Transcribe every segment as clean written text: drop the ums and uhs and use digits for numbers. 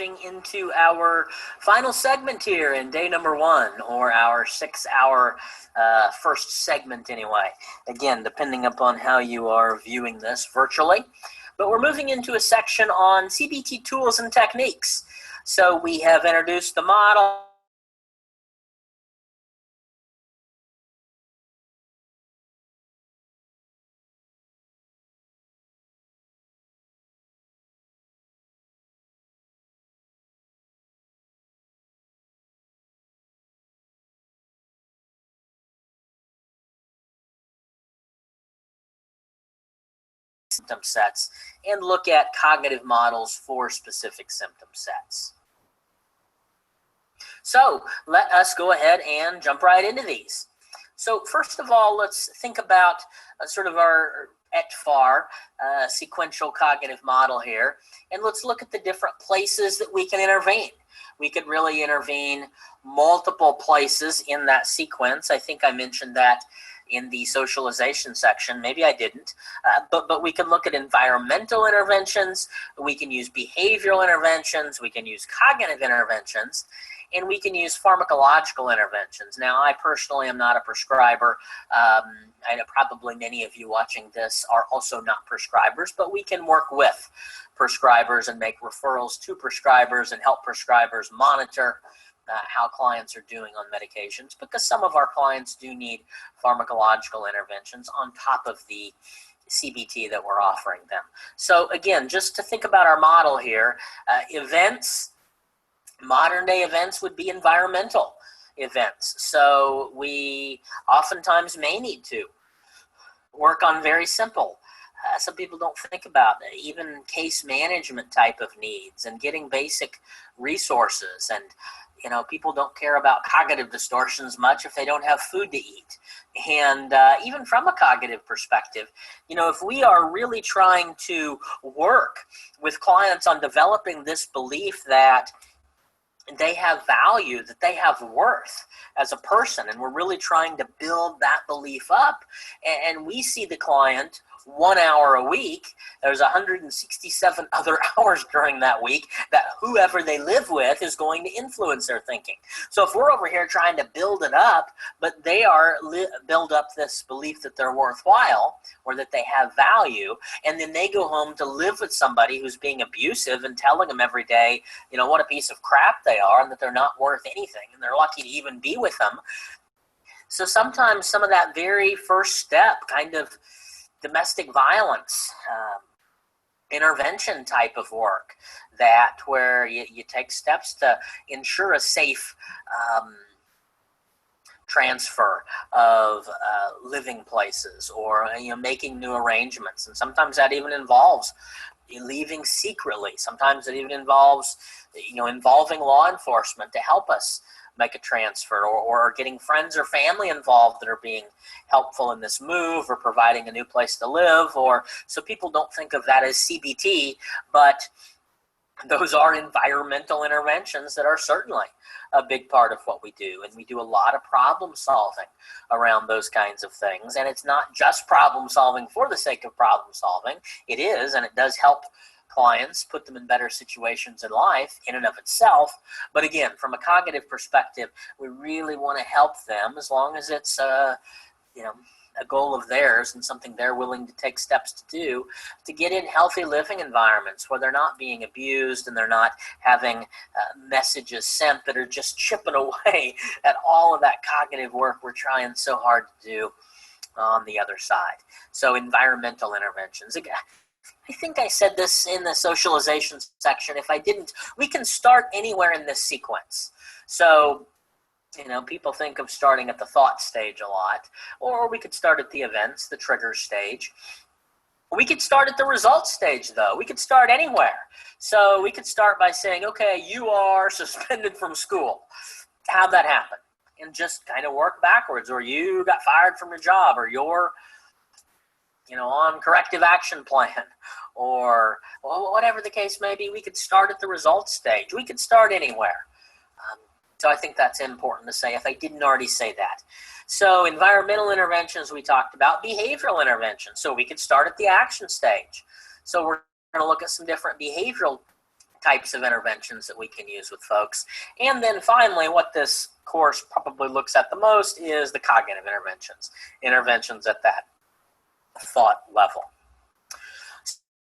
Into our final segment here in day number 1, or our 6-hour first segment anyway. Again, depending upon how you are viewing this virtually. But we're moving into a section on CBT tools and techniques. So we have introduced the model. Symptom sets and look at cognitive models for specific symptom sets. So let us go ahead and jump right into these. So first of all, let's think about sort of our ETFAR sequential cognitive model here, and let's look at the different places that we can intervene. We could really intervene multiple places in that sequence. I think I mentioned that in the socialization section. Maybe I didn't, but we can look at environmental interventions, we can use behavioral interventions, we can use cognitive interventions, and we can use pharmacological interventions. Now, I personally am not a prescriber. I know probably many of you watching this are also not prescribers, but we can work with prescribers and make referrals to prescribers and help prescribers monitor how clients are doing on medications, because some of our clients do need pharmacological interventions on top of the CBT that we're offering them. So again, just to think about our model here, events, modern day events would be environmental events. So we oftentimes may need to work on very simple, some people don't think about even case management type of needs and getting basic resources. And people don't care about cognitive distortions much if they don't have food to eat. And even from a cognitive perspective, if we are really trying to work with clients on developing this belief that they have value, that they have worth as a person, and we're really trying to build that belief up, and we see the client 1 hour a week, there's 167 other hours during that week that whoever they live with is going to influence their thinking. So if we're over here trying to build it up, but they are build up this belief that they're worthwhile or that they have value, and then they go home to live with somebody who's being abusive and telling them every day, what a piece of crap they are and that they're not worth anything and they're lucky to even be with them. So sometimes some of that very first step, kind of domestic violence intervention type of work, that where you take steps to ensure a safe transfer of living places, or making new arrangements, and sometimes that even involves leaving secretly. Sometimes it even involves involving law enforcement to help us make a transfer, or getting friends or family involved that are being helpful in this move, or providing a new place to live. Or so people don't think of that as CBT, but those are environmental interventions that are certainly a big part of what we do. And we do a lot of problem solving around those kinds of things. And it's not just problem solving for the sake of problem solving. It is, and it does help clients, put them in better situations in life in and of itself. But again, from a cognitive perspective, we really want to help them, as long as it's a goal of theirs and something they're willing to take steps to do, to get in healthy living environments where they're not being abused and they're not having messages sent that are just chipping away at all of that cognitive work we're trying so hard to do on the other side. So environmental interventions. Again, I think I said this in the socialization section. If I didn't, we can start anywhere in this sequence. So, people think of starting at the thought stage a lot, or we could start at the events, the trigger stage. We could start at the results stage, though. We could start anywhere. So we could start by saying, okay, you are suspended from school. How'd that happen? And just kind of work backwards. Or you got fired from your job, or you're on corrective action plan, or whatever the case may be. We could start at the results stage. We could start anywhere. So I think that's important to say if I didn't already say that. So environmental interventions we talked about, behavioral interventions. So we could start at the action stage. So we're going to look at some different behavioral types of interventions that we can use with folks. And then finally, what this course probably looks at the most is the cognitive interventions at that thought level.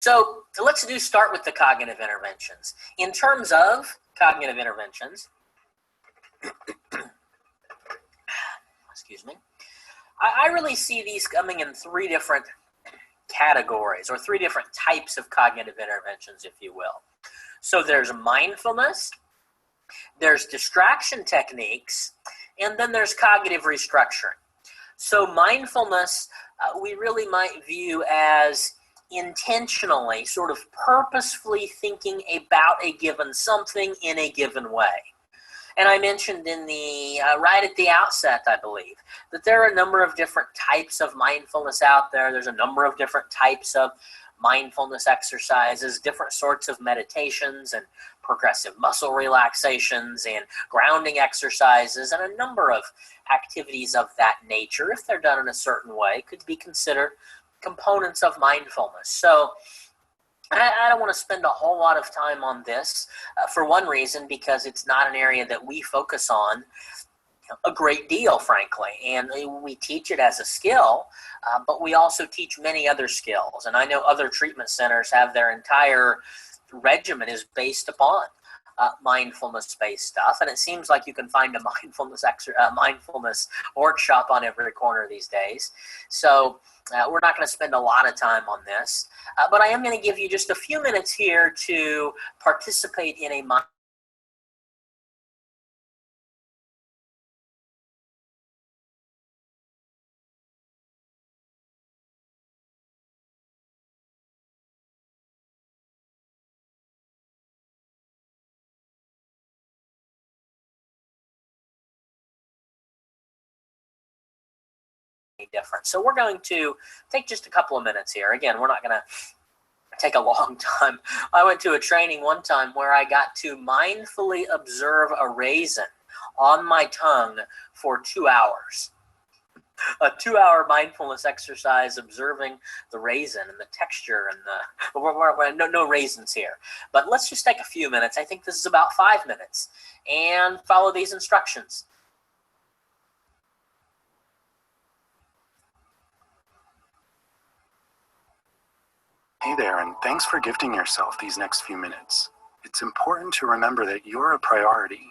So let's start with the cognitive interventions. In terms of cognitive interventions, excuse me, I really see these coming in three different categories, or three different types of cognitive interventions, if you will. So there's mindfulness, there's distraction techniques, and then there's cognitive restructuring. So mindfulness, we really might view as intentionally, sort of purposefully thinking about a given something in a given way. And I mentioned in the right at the outset, I believe, that there are a number of different types of mindfulness out there. There's a number of different types of mindfulness exercises, different sorts of meditations and progressive muscle relaxations and grounding exercises, and a number of activities of that nature, if they're done in a certain way, could be considered components of mindfulness. So I don't want to spend a whole lot of time on this for one reason, because it's not an area that we focus on a great deal, frankly, and we teach it as a skill, but we also teach many other skills. And I know other treatment centers have their entire regimen is based upon mindfulness-based stuff, and it seems like you can find a mindfulness workshop on every corner these days. So we're not going to spend a lot of time on this, but I am going to give you just a few minutes here to participate in a different. So we're going to take just a couple of minutes here. Again, we're not going to take a long time. I went to a training one time where I got to mindfully observe a raisin on my tongue for 2 hours. A 2-hour mindfulness exercise observing the raisin and the texture and no raisins here. But let's just take a few minutes. I think this is about 5 minutes, and follow these instructions. Hey there, and thanks for gifting yourself these next few minutes. It's important to remember that you're a priority,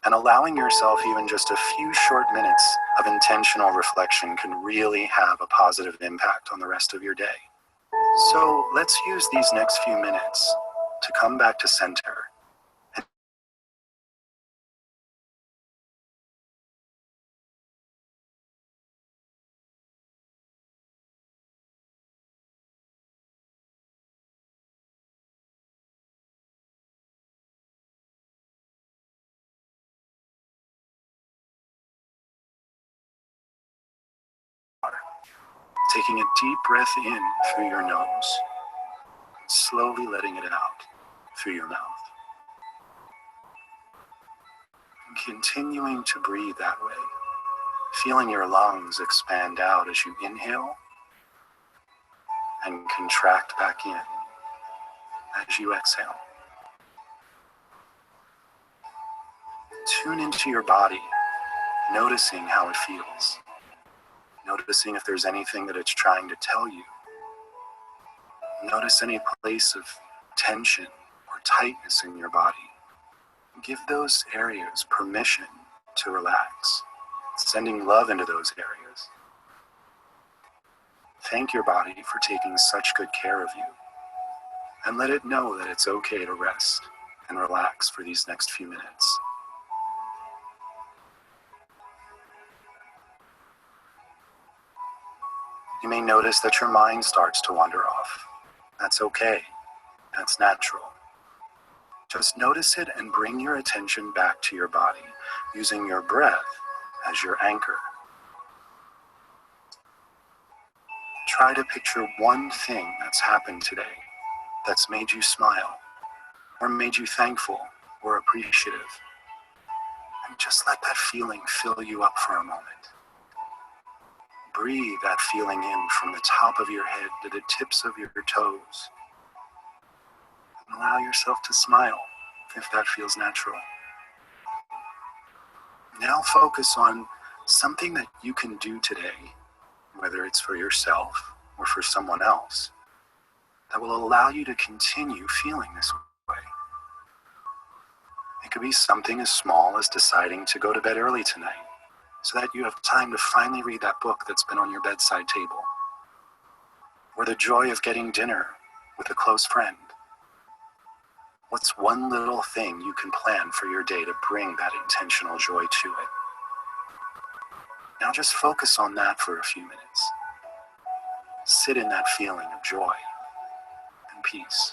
and allowing yourself even just a few short minutes of intentional reflection can really have a positive impact on the rest of your day. So let's use these next few minutes to come back to center. Taking a deep breath in through your nose, and slowly letting it out through your mouth. And continuing to breathe that way, feeling your lungs expand out as you inhale and contract back in as you exhale. Tune into your body, noticing how it feels. Noticing if there's anything that it's trying to tell you. Notice any place of tension or tightness in your body. Give those areas permission to relax, sending love into those areas. Thank your body for taking such good care of you, and let it know that it's okay to rest and relax for these next few minutes. You may notice that your mind starts to wander off. That's okay. That's natural. Just notice it and bring your attention back to your body, using your breath as your anchor. Try to picture one thing that's happened today that's made you smile, or made you thankful or appreciative. And just let that feeling fill you up for a moment. Breathe that feeling in from the top of your head to the tips of your toes. And allow yourself to smile. if that feels natural. Now focus on something that you can do today, whether it's for yourself or for someone else, that will allow you to continue feeling this way. It could be something as small as deciding to go to bed early tonight, so that you have time to finally read that book that's been on your bedside table. Or the joy of getting dinner with a close friend. What's one little thing you can plan for your day to bring that intentional joy to it? Now just focus on that for a few minutes. Sit in that feeling of joy and peace.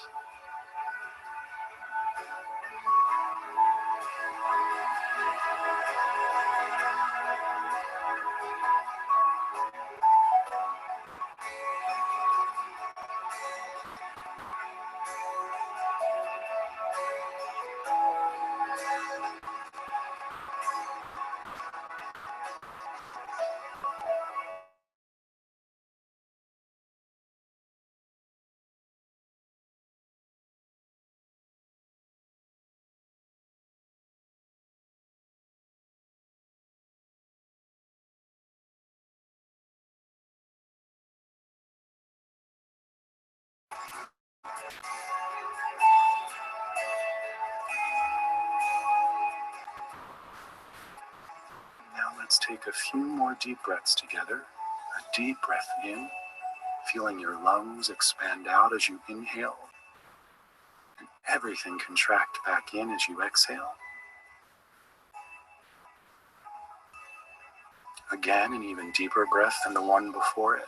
Now let's take a few more deep breaths together. A deep breath in, feeling your lungs expand out as you inhale, and everything contract back in as you exhale. Again, an even deeper breath than the one before it.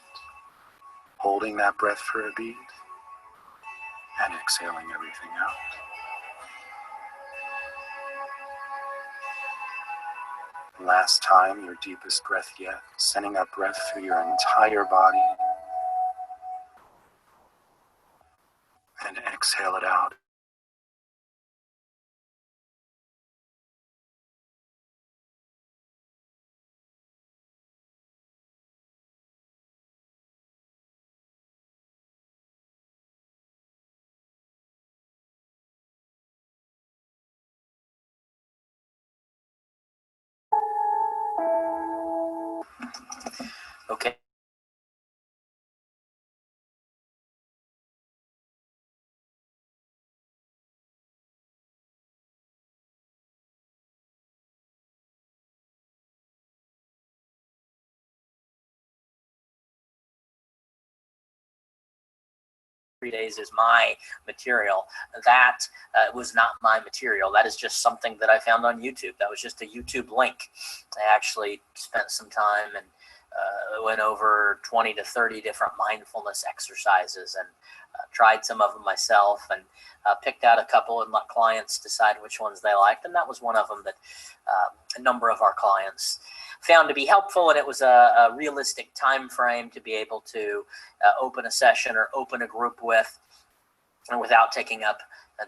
Holding that breath for a beat, and exhaling everything out. Last time, your deepest breath yet, sending that breath through your entire body, and exhale it out. Okay. 3 days is my material. That was not my material. That is just something that I found on YouTube. That was just a YouTube link. I actually spent some time and went over 20 to 30 different mindfulness exercises and tried some of them myself and picked out a couple and let clients decide which ones they liked. And that was one of them that a number of our clients found to be helpful, and it was a realistic time frame to be able to open a session or open a group with, and without taking up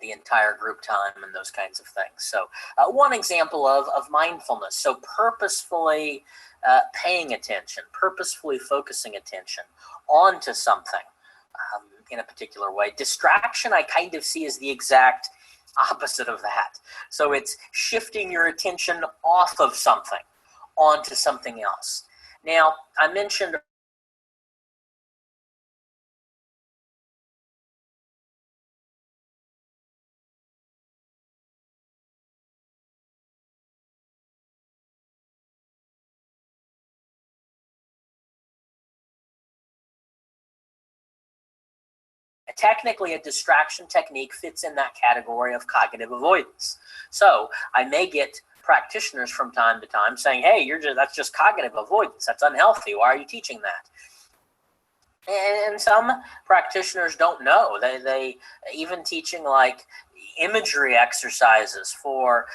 the entire group time and those kinds of things. So one example of mindfulness. So purposefully paying attention, purposefully focusing attention onto something in a particular way. Distraction I kind of see as the exact opposite of that. So it's shifting your attention off of something onto something else. Now, I mentioned technically a distraction technique fits in that category of cognitive avoidance. So I may get practitioners from time to time saying, hey, that's just cognitive avoidance. That's unhealthy. Why are you teaching that? And some practitioners don't know. They even teaching like imagery exercises for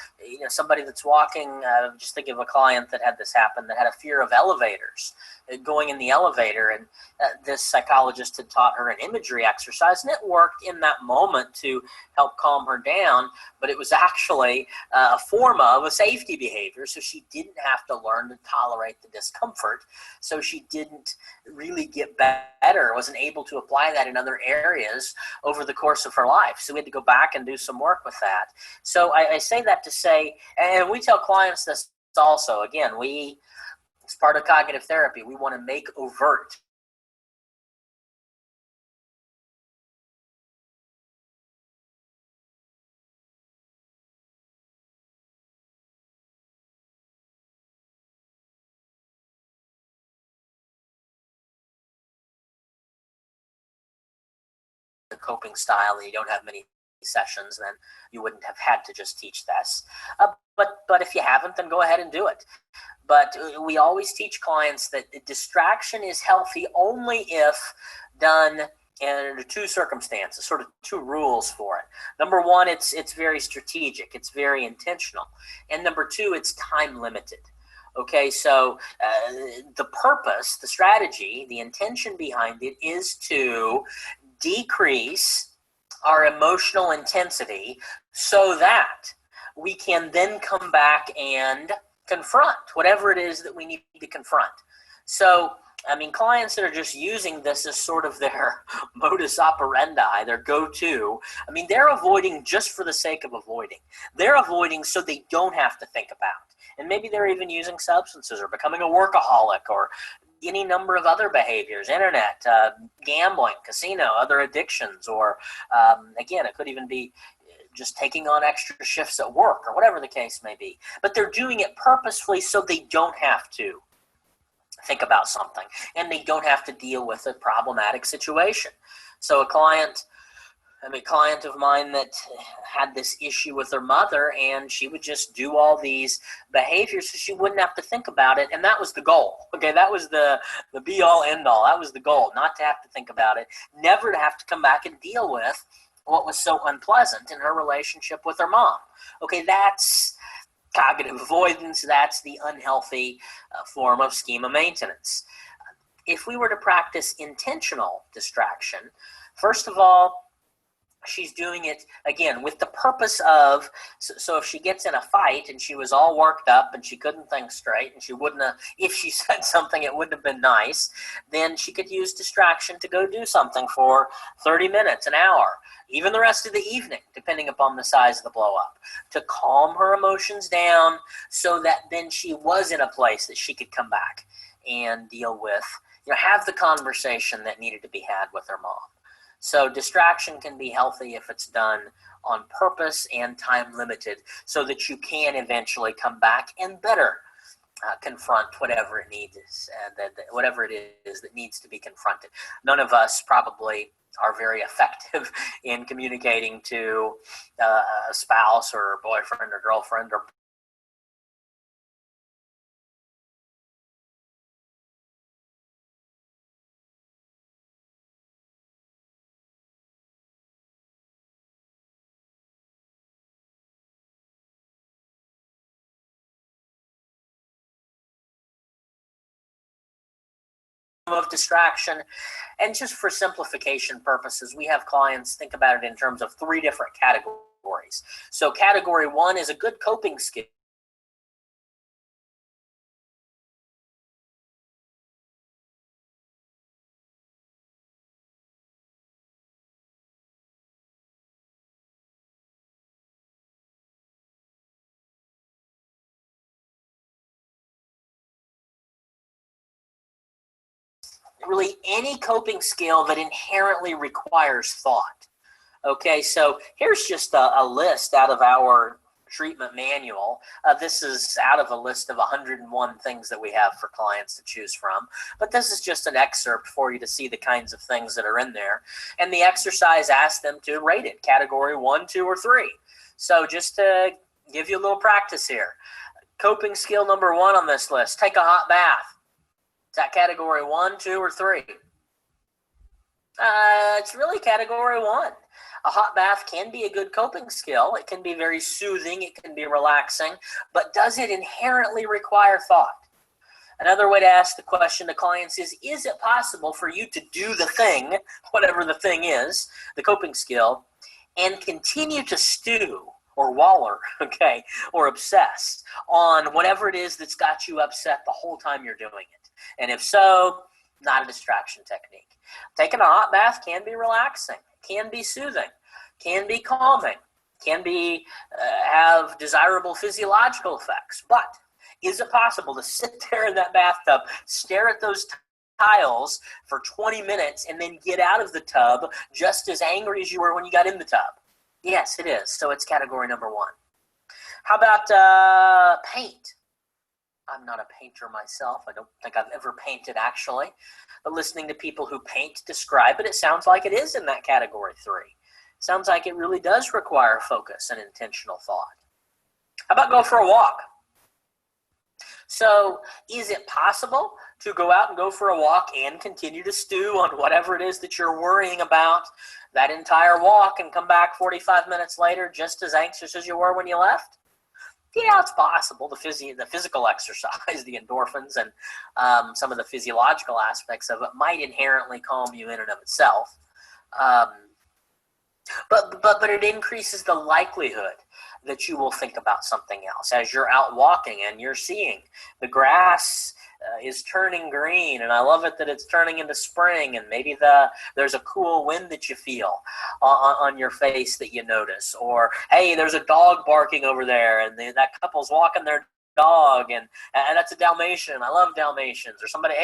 somebody that's walking. Just think of a client that had this happen, that had a fear of elevators, going in the elevator, and this psychologist had taught her an imagery exercise, and it worked in that moment to help calm her down, but it was actually a form of a safety behavior, so she didn't have to learn to tolerate the discomfort, so she didn't really get better, wasn't able to apply that in other areas over the course of her life. So we had to go back and do some some work with that. So I say that to say, and we tell clients this also, again, as part of cognitive therapy, we want to make overt the coping style, and you don't have many sessions, then you wouldn't have had to just teach this. But if you haven't, then go ahead and do it. But we always teach clients that distraction is healthy only if done in two circumstances, sort of two rules for it. Number one, it's very strategic, it's very intentional. And number two, it's time limited. Okay, so the purpose, the strategy, the intention behind it is to decrease our emotional intensity so that we can then come back and confront whatever it is that we need to confront. So, I mean, clients that are just using this as sort of their modus operandi, their go-to, I mean, they're avoiding just for the sake of avoiding. They're avoiding so they don't have to think about. And maybe they're even using substances or becoming a workaholic or any number of other behaviors, internet, gambling, casino, other addictions, or again, it could even be just taking on extra shifts at work or whatever the case may be. But they're doing it purposefully so they don't have to think about something and they don't have to deal with a problematic situation. So a client of mine that had this issue with her mother, and she would just do all these behaviors so she wouldn't have to think about it, and that was the goal. Okay, that was the be-all, end-all. That was the goal, not to have to think about it, never to have to come back and deal with what was so unpleasant in her relationship with her mom. Okay, that's cognitive avoidance. That's the unhealthy form of schema maintenance. If we were to practice intentional distraction, first of all, she's doing it, again, with the purpose of, so if she gets in a fight and she was all worked up and she couldn't think straight and she wouldn't have, if she said something it wouldn't have been nice, then she could use distraction to go do something for 30 minutes, an hour, even the rest of the evening, depending upon the size of the blow up, to calm her emotions down so that then she was in a place that she could come back and deal with, have the conversation that needed to be had with her mom. So distraction can be healthy if it's done on purpose and time limited so that you can eventually come back and better confront whatever it needs, whatever it is that needs to be confronted. None of us probably are very effective in communicating to a spouse or boyfriend or girlfriend or of distraction. And just for simplification purposes, we have clients think about it in terms of three different categories. So category one is a good coping skill. Really any coping skill that inherently requires thought. Okay, so here's just a list out of our treatment manual. This is out of a list of 101 things that we have for clients to choose from. But this is just an excerpt for you to see the kinds of things that are in there. And the exercise asks them to rate it, category 1, 2, or 3. So just to give you a little practice here. Coping skill number 1 on this list, take a hot bath. Is that category 1, 2, or 3? It's really category 1. A hot bath can be a good coping skill. It can be very soothing. It can be relaxing. But does it inherently require thought? Another way to ask the question to clients is it possible for you to do the thing, whatever the thing is, the coping skill, and continue to stew or waller, okay, or obsess on whatever it is that's got you upset the whole time you're doing it? And if so, not a distraction technique. Taking a hot bath can be relaxing, can be soothing, can be calming, can be have desirable physiological effects. But is it possible to sit there in that bathtub, stare at those tiles for 20 minutes, and then get out of the tub just as angry as you were when you got in the tub? Yes, it is. So it's category number 1. How about paint? I'm not a painter myself. I don't think I've ever painted, actually. But listening to people who paint describe it, it sounds like it is in that category 3. Sounds like it really does require focus and intentional thought. How about go for a walk? So is it possible to go out and go for a walk and continue to stew on whatever it is that you're worrying about that entire walk and come back 45 minutes later just as anxious as you were when you left? Yeah, it's possible. The physical exercise, the endorphins, and some of the physiological aspects of it might inherently calm you in and of itself. But it increases the likelihood that you will think about something else as you're out walking and you're seeing the grass is turning green, and I love it that it's turning into spring, and maybe there's a cool wind that you feel on your face that you notice, or hey, there's a dog barking over there, and that couple's walking their dog, and that's a Dalmatian. I love Dalmatians. Or somebody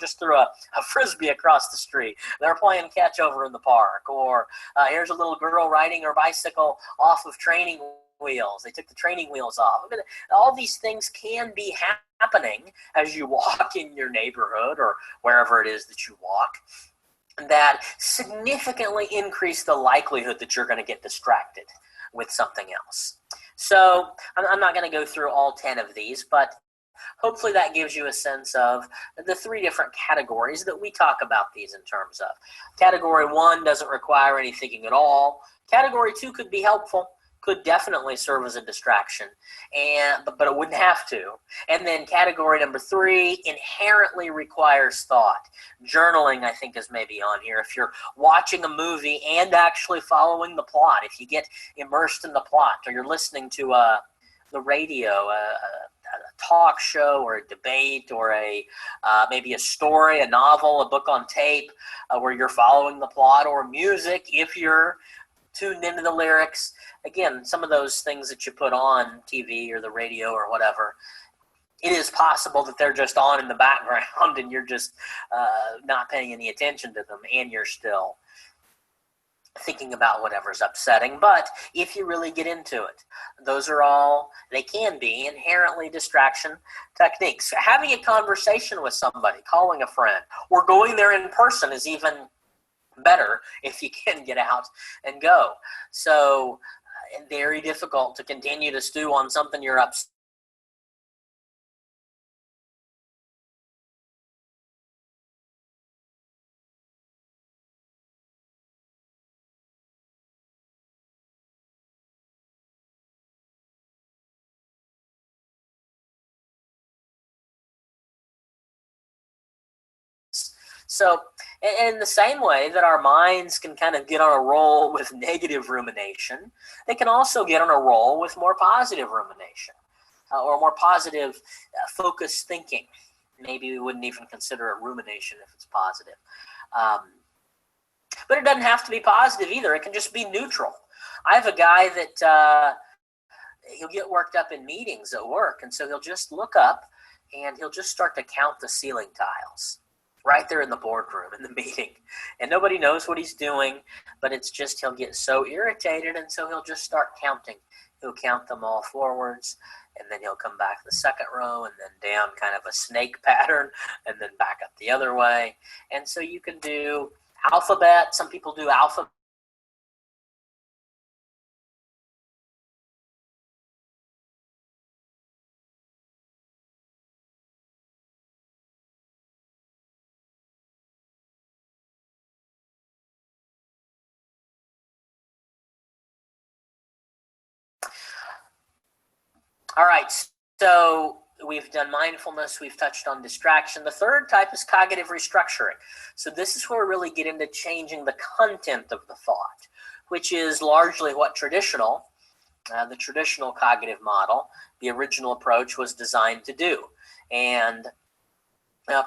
just threw a frisbee across the street. They're playing catch over in the park. Or here's a little girl riding her bicycle off of training wheels. They took the training wheels off. All these things can be happening as you walk in your neighborhood or wherever it is that you walk, that significantly increase the likelihood that you're going to get distracted with something else. So I'm not going to go through all 10 of these, but hopefully that gives you a sense of the 3 different categories that we talk about these in terms of. Category 1 doesn't require any thinking at all. Category 2 could be helpful, could definitely serve as a distraction, but it wouldn't have to. And then category number 3 inherently requires thought. Journaling, I think, is maybe on here. If you're watching a movie and actually following the plot, if you get immersed in the plot, or you're listening to the radio, a talk show or a debate, or maybe a story, a novel, a book on tape, where you're following the plot, or music, if you're tuned into the lyrics. Again, some of those things that you put on TV or the radio or whatever, it is possible that they're just on in the background and you're just not paying any attention to them, and you're still thinking about whatever's upsetting. But if you really get into it, those are all, they can be inherently distraction techniques. Having a conversation with somebody, calling a friend, or going there in person is even better if you can get out and go. So very difficult to continue to stew on something you're upset. So in the same way that our minds can kind of get on a roll with negative rumination, they can also get on a roll with more positive rumination, or more positive focused thinking. Maybe we wouldn't even consider it rumination if it's positive. But it doesn't have to be positive either. It can just be neutral. I have a guy that he'll get worked up in meetings at work, and so he'll just look up and he'll just start to count the ceiling tiles right there in the boardroom, in the meeting. And nobody knows what he's doing, but it's just he'll get so irritated, and so he'll just start counting. He'll count them all forwards, and then he'll come back the second row, and then down kind of a snake pattern, and then back up the other way. And so you can do alphabet. Some people do alphabet. All right, so we've done mindfulness, we've touched on distraction. The third type is cognitive restructuring. So this is where we really get into changing the content of the thought, which is largely what the traditional cognitive model, the original approach, was designed to do. And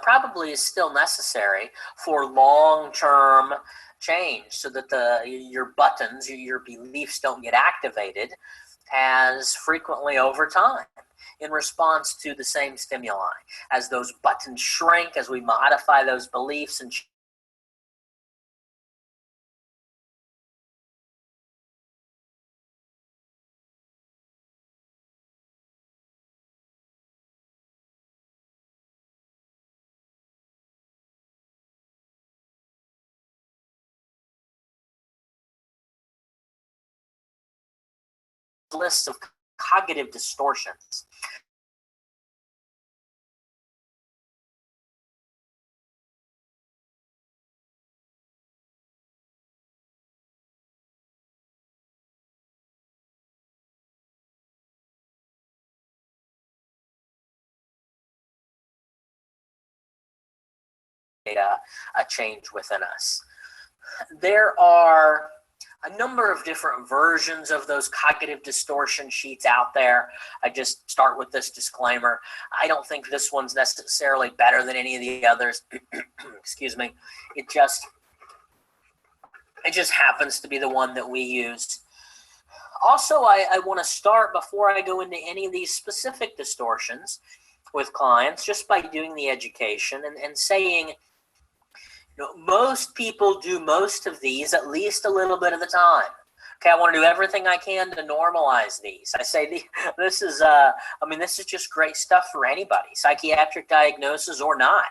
probably is still necessary for long-term change so that your buttons, your beliefs don't get activated as frequently over time in response to the same stimuli. As those buttons shrink, as we modify those beliefs and lists of cognitive distortions. A change within us. There are a number of different versions of those cognitive distortion sheets out there. I just start with this disclaimer. I don't think this one's necessarily better than any of the others. Excuse me. It just happens to be the one that we use. Also, I want to start, before I go into any of these specific distortions with clients, just by doing the education and saying, most people do most of these at least a little bit of the time. Okay, I want to do everything I can to normalize these. I say this is just great stuff for anybody, psychiatric diagnosis or not.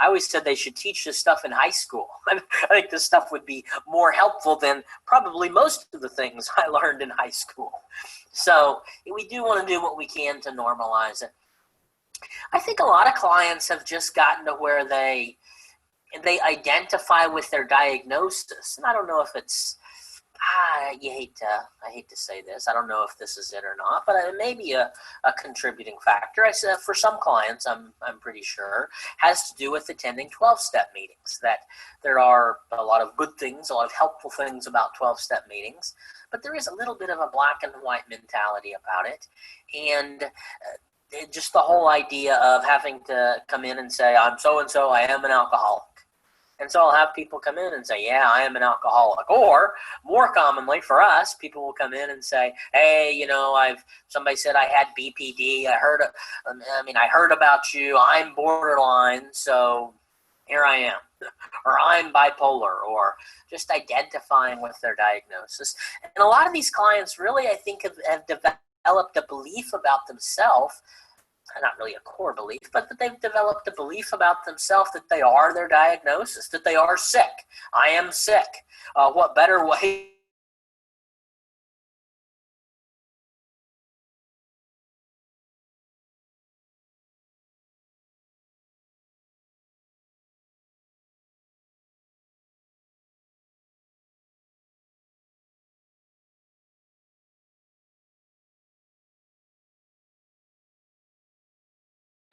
I always said they should teach this stuff in high school. I think this stuff would be more helpful than probably most of the things I learned in high school. So we do want to do what we can to normalize it. I think a lot of clients have just gotten to where they identify with their diagnosis. And I don't know if it's, I hate to say this, I don't know if this is it or not, but it may be a contributing factor. I said for some clients, I'm pretty sure, has to do with attending 12-step meetings, that there are a lot of good things, a lot of helpful things about 12-step meetings, but there is a little bit of a black and white mentality about it. And just the whole idea of having to come in and say, I'm so-and-so, I am an alcoholic. And so I'll have people come in and say, yeah, I am an alcoholic. Or more commonly for us, people will come in and say, hey, somebody said I had BPD. I heard about you. I'm borderline, so here I am. Or I'm bipolar, or just identifying with their diagnosis. And a lot of these clients really, I think, have developed a belief about themselves. Not really a core belief, but that they've developed a belief about themselves that they are their diagnosis, that they are sick. I am sick. What better way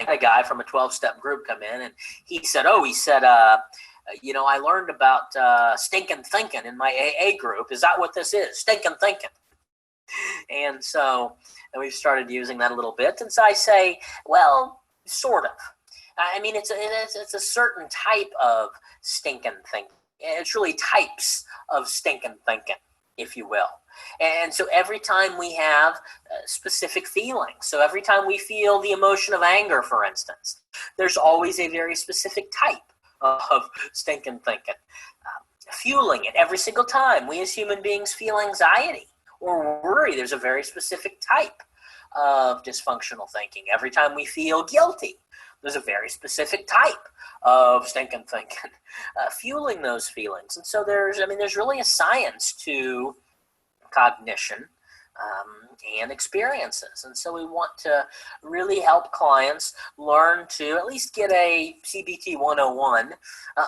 a guy from a 12-step group come in, and he said, I learned about stinking thinking in my AA group. Is that what this is? Stinking thinking. And so we've started using that a little bit. And so I say, well, sort of. I mean, it's a certain type of stinking thinking. It's really types of stinking thinking, if you will. And so every time we have specific feelings, so every time we feel the emotion of anger, for instance, there's always a very specific type of stinking thinking. Fueling it every single time we as human beings feel anxiety or worry, there's a very specific type of dysfunctional thinking. Every time we feel guilty, there's a very specific type of stinking thinking fueling those feelings. And so there's really a science to cognition and experiences. And so we want to really help clients learn to at least get a CBT 101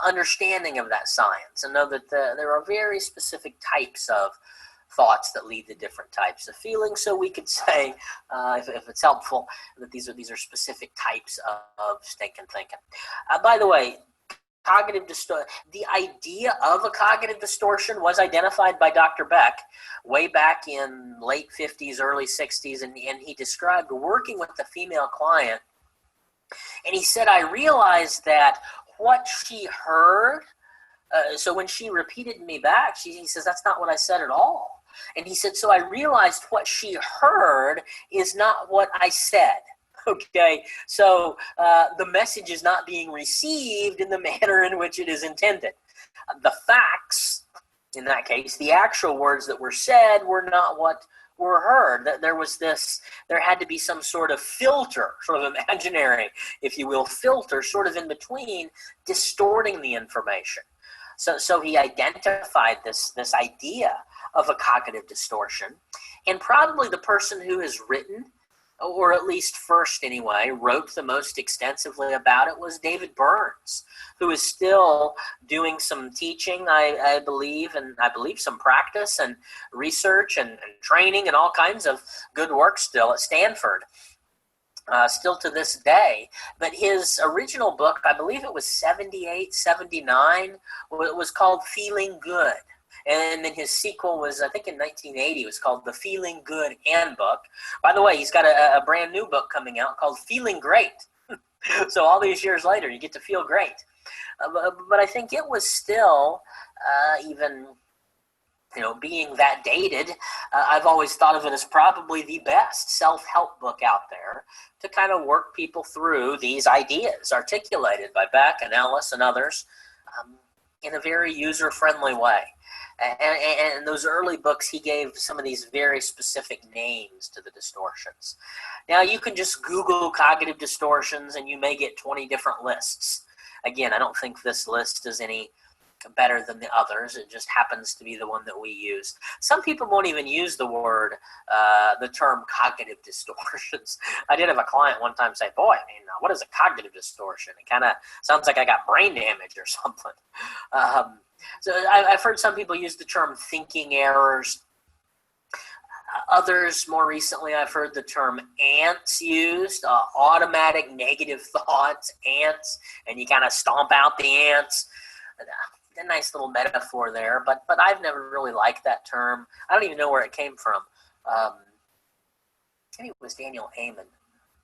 understanding of that science and know that there are very specific types of thoughts that lead to different types of feelings. So we could say, if it's helpful, that these are specific types of stinking thinking. By the way, the idea of a cognitive distortion was identified by Dr. Beck way back in late 50s, early 60s, and he described working with the female client. And he said, I realized that what she heard So when she repeated me back, he says, that's not what I said at all. And he said, so I realized what she heard is not what I said. Okay, so the message is not being received in the manner in which it is intended. The facts, in that case, the actual words that were said were not what were heard. That there had to be some sort of filter, sort of imaginary, if you will, filter sort of in between, distorting the information. So he identified this idea of a cognitive distortion, and probably the person who has written, or at least first anyway, wrote the most extensively about it was David Burns, who is still doing some teaching, I believe, and I believe some practice and research and training and all kinds of good work still at Stanford, still to this day. But his original book, I believe it was 78, 79, was called Feeling Good. And then his sequel was, I think in 1980, it was called The Feeling Good Handbook. By the way, he's got a brand new book coming out called Feeling Great. So all these years later, you get to feel great. But I think it was still, even, being that dated, I've always thought of it as probably the best self-help book out there to kind of work people through these ideas articulated by Beck and Ellis and others in a very user-friendly way. And those early books, he gave some of these very specific names to the distortions. Now, you can just Google cognitive distortions, and you may get 20 different lists. Again, I don't think this list is any better than the others. It just happens to be the one that we use. Some people won't even use the term cognitive distortions. I did have a client one time say, boy, what is a cognitive distortion? It kind of sounds like I got brain damage or something. So I've heard some people use the term thinking errors. Others, more recently, I've heard the term ants used, automatic negative thoughts, ants, and you kind of stomp out the ants. A nice little metaphor there, but I've never really liked that term. I don't even know where it came from. Maybe it was Daniel Amen.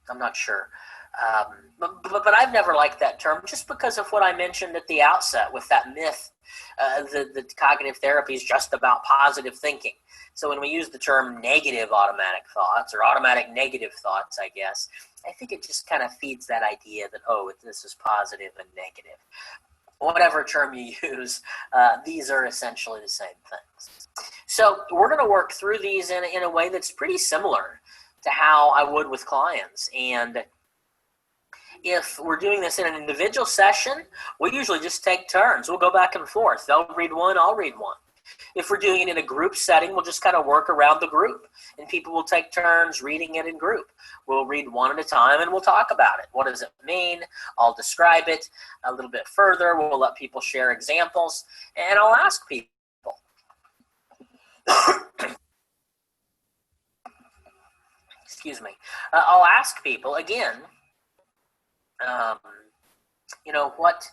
I'm not sure. But I've never liked that term just because of what I mentioned at the outset with that myth that cognitive therapy is just about positive thinking. So when we use the term negative automatic thoughts or automatic negative thoughts, I guess, I think it just kind of feeds that idea that, this is positive and negative. Whatever term you use, these are essentially the same things. So we're going to work through these in a way that's pretty similar to how I would with clients. And if we're doing this in an individual session, we usually just take turns. We'll go back and forth. They'll read one, I'll read one. If we're doing it in a group setting, we'll just kind of work around the group, and people will take turns reading it in group. We'll read one at a time, and we'll talk about it. What does it mean? I'll describe it a little bit further. We'll let people share examples, and I'll ask people. Excuse me. I'll ask people, again, what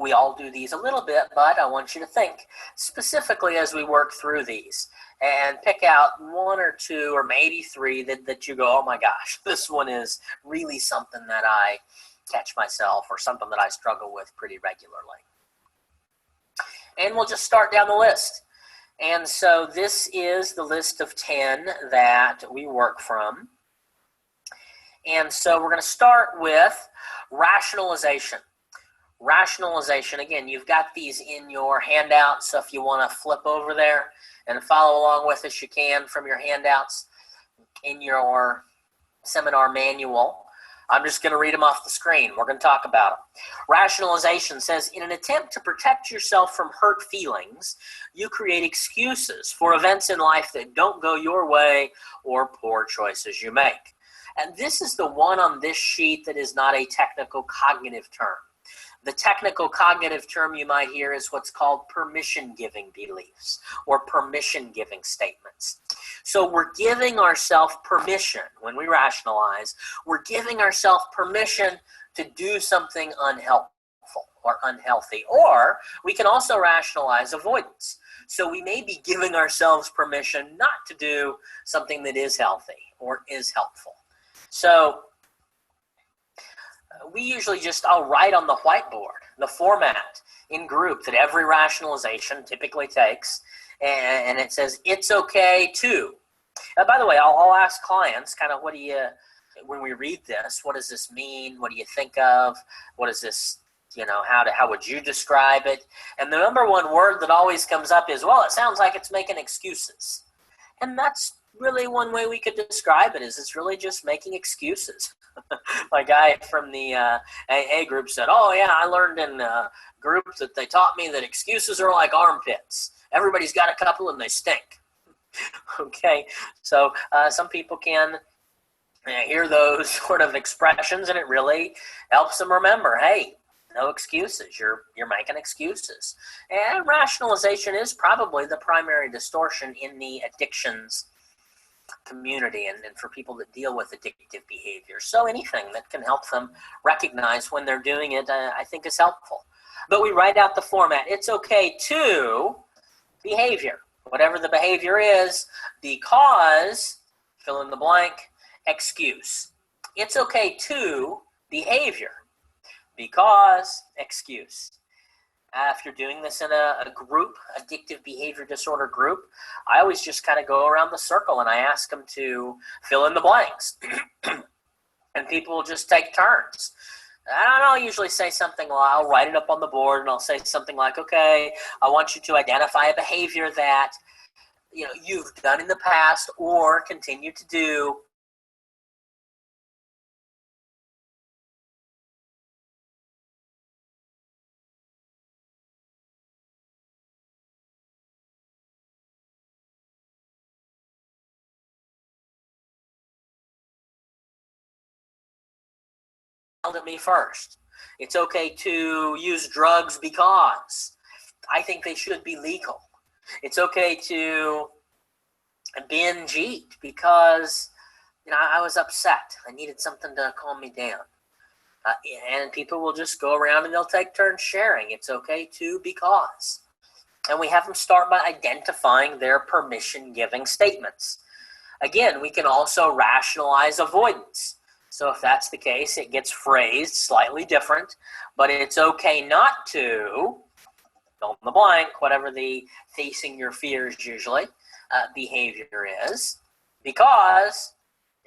we all do these a little bit, but I want you to think specifically as we work through these and pick out one or two or maybe three that you go, oh my gosh, this one is really something that I catch myself or something that I struggle with pretty regularly. And we'll just start down the list. And so this is the list of 10 that we work from. And so we're going to start with rationalization. Rationalization, again, you've got these in your handout, so if you want to flip over there and follow along with us, you can from your handouts in your seminar manual. I'm just going to read them off the screen. We're going to talk about them. Rationalization says, in an attempt to protect yourself from hurt feelings, you create excuses for events in life that don't go your way or poor choices you make. And this is the one on this sheet that is not a technical cognitive term. The technical cognitive term you might hear is what's called permission-giving beliefs or permission-giving statements. So we're giving ourselves permission when we rationalize. We're giving ourselves permission to do something unhelpful or unhealthy. Or we can also rationalize avoidance. So we may be giving ourselves permission not to do something that is healthy or is helpful. So we usually I'll write on the whiteboard. The format in group that every rationalization typically takes, and it says it's okay to. By the way, I'll ask clients kind of when we read this, what does this mean? What do you think of? What is this, how would you describe it? And the number one word that always comes up is, well, it sounds like it's making excuses. And that's really one way we could describe it, is it's really just making excuses. My guy from the AA group said, oh yeah, I learned in group that they taught me that excuses are like armpits. Everybody's got a couple and they stink. Okay, so some people can hear those sort of expressions, and it really helps them remember, hey, no excuses. You're making excuses. And rationalization is probably the primary distortion in the addictions community and for people that deal with addictive behavior. So anything that can help them recognize when they're doing it, I think is helpful. But we write out the format. It's okay to behavior, whatever the behavior is, because, fill in the blank, excuse. It's okay to behavior, because, excuse. If you're doing this in a group, addictive behavior disorder group, I always just kind of go around the circle and I ask them to fill in the blanks. And people will just take turns. And I'll usually say something, I'll write it up on the board and I'll say something like, okay, I want you to identify a behavior that you've done in the past or continue to do. At me first. It's okay to use drugs because I think they should be legal. It's okay to binge eat because I was upset. I needed something to calm me down. And people will just go around and they'll take turns sharing. It's okay to because. And we have them start by identifying their permission-giving statements. Again, we can also rationalize avoidance. So if that's the case, it gets phrased slightly different, but it's okay not to, fill in the blank, whatever the facing your fears usually behavior is, because,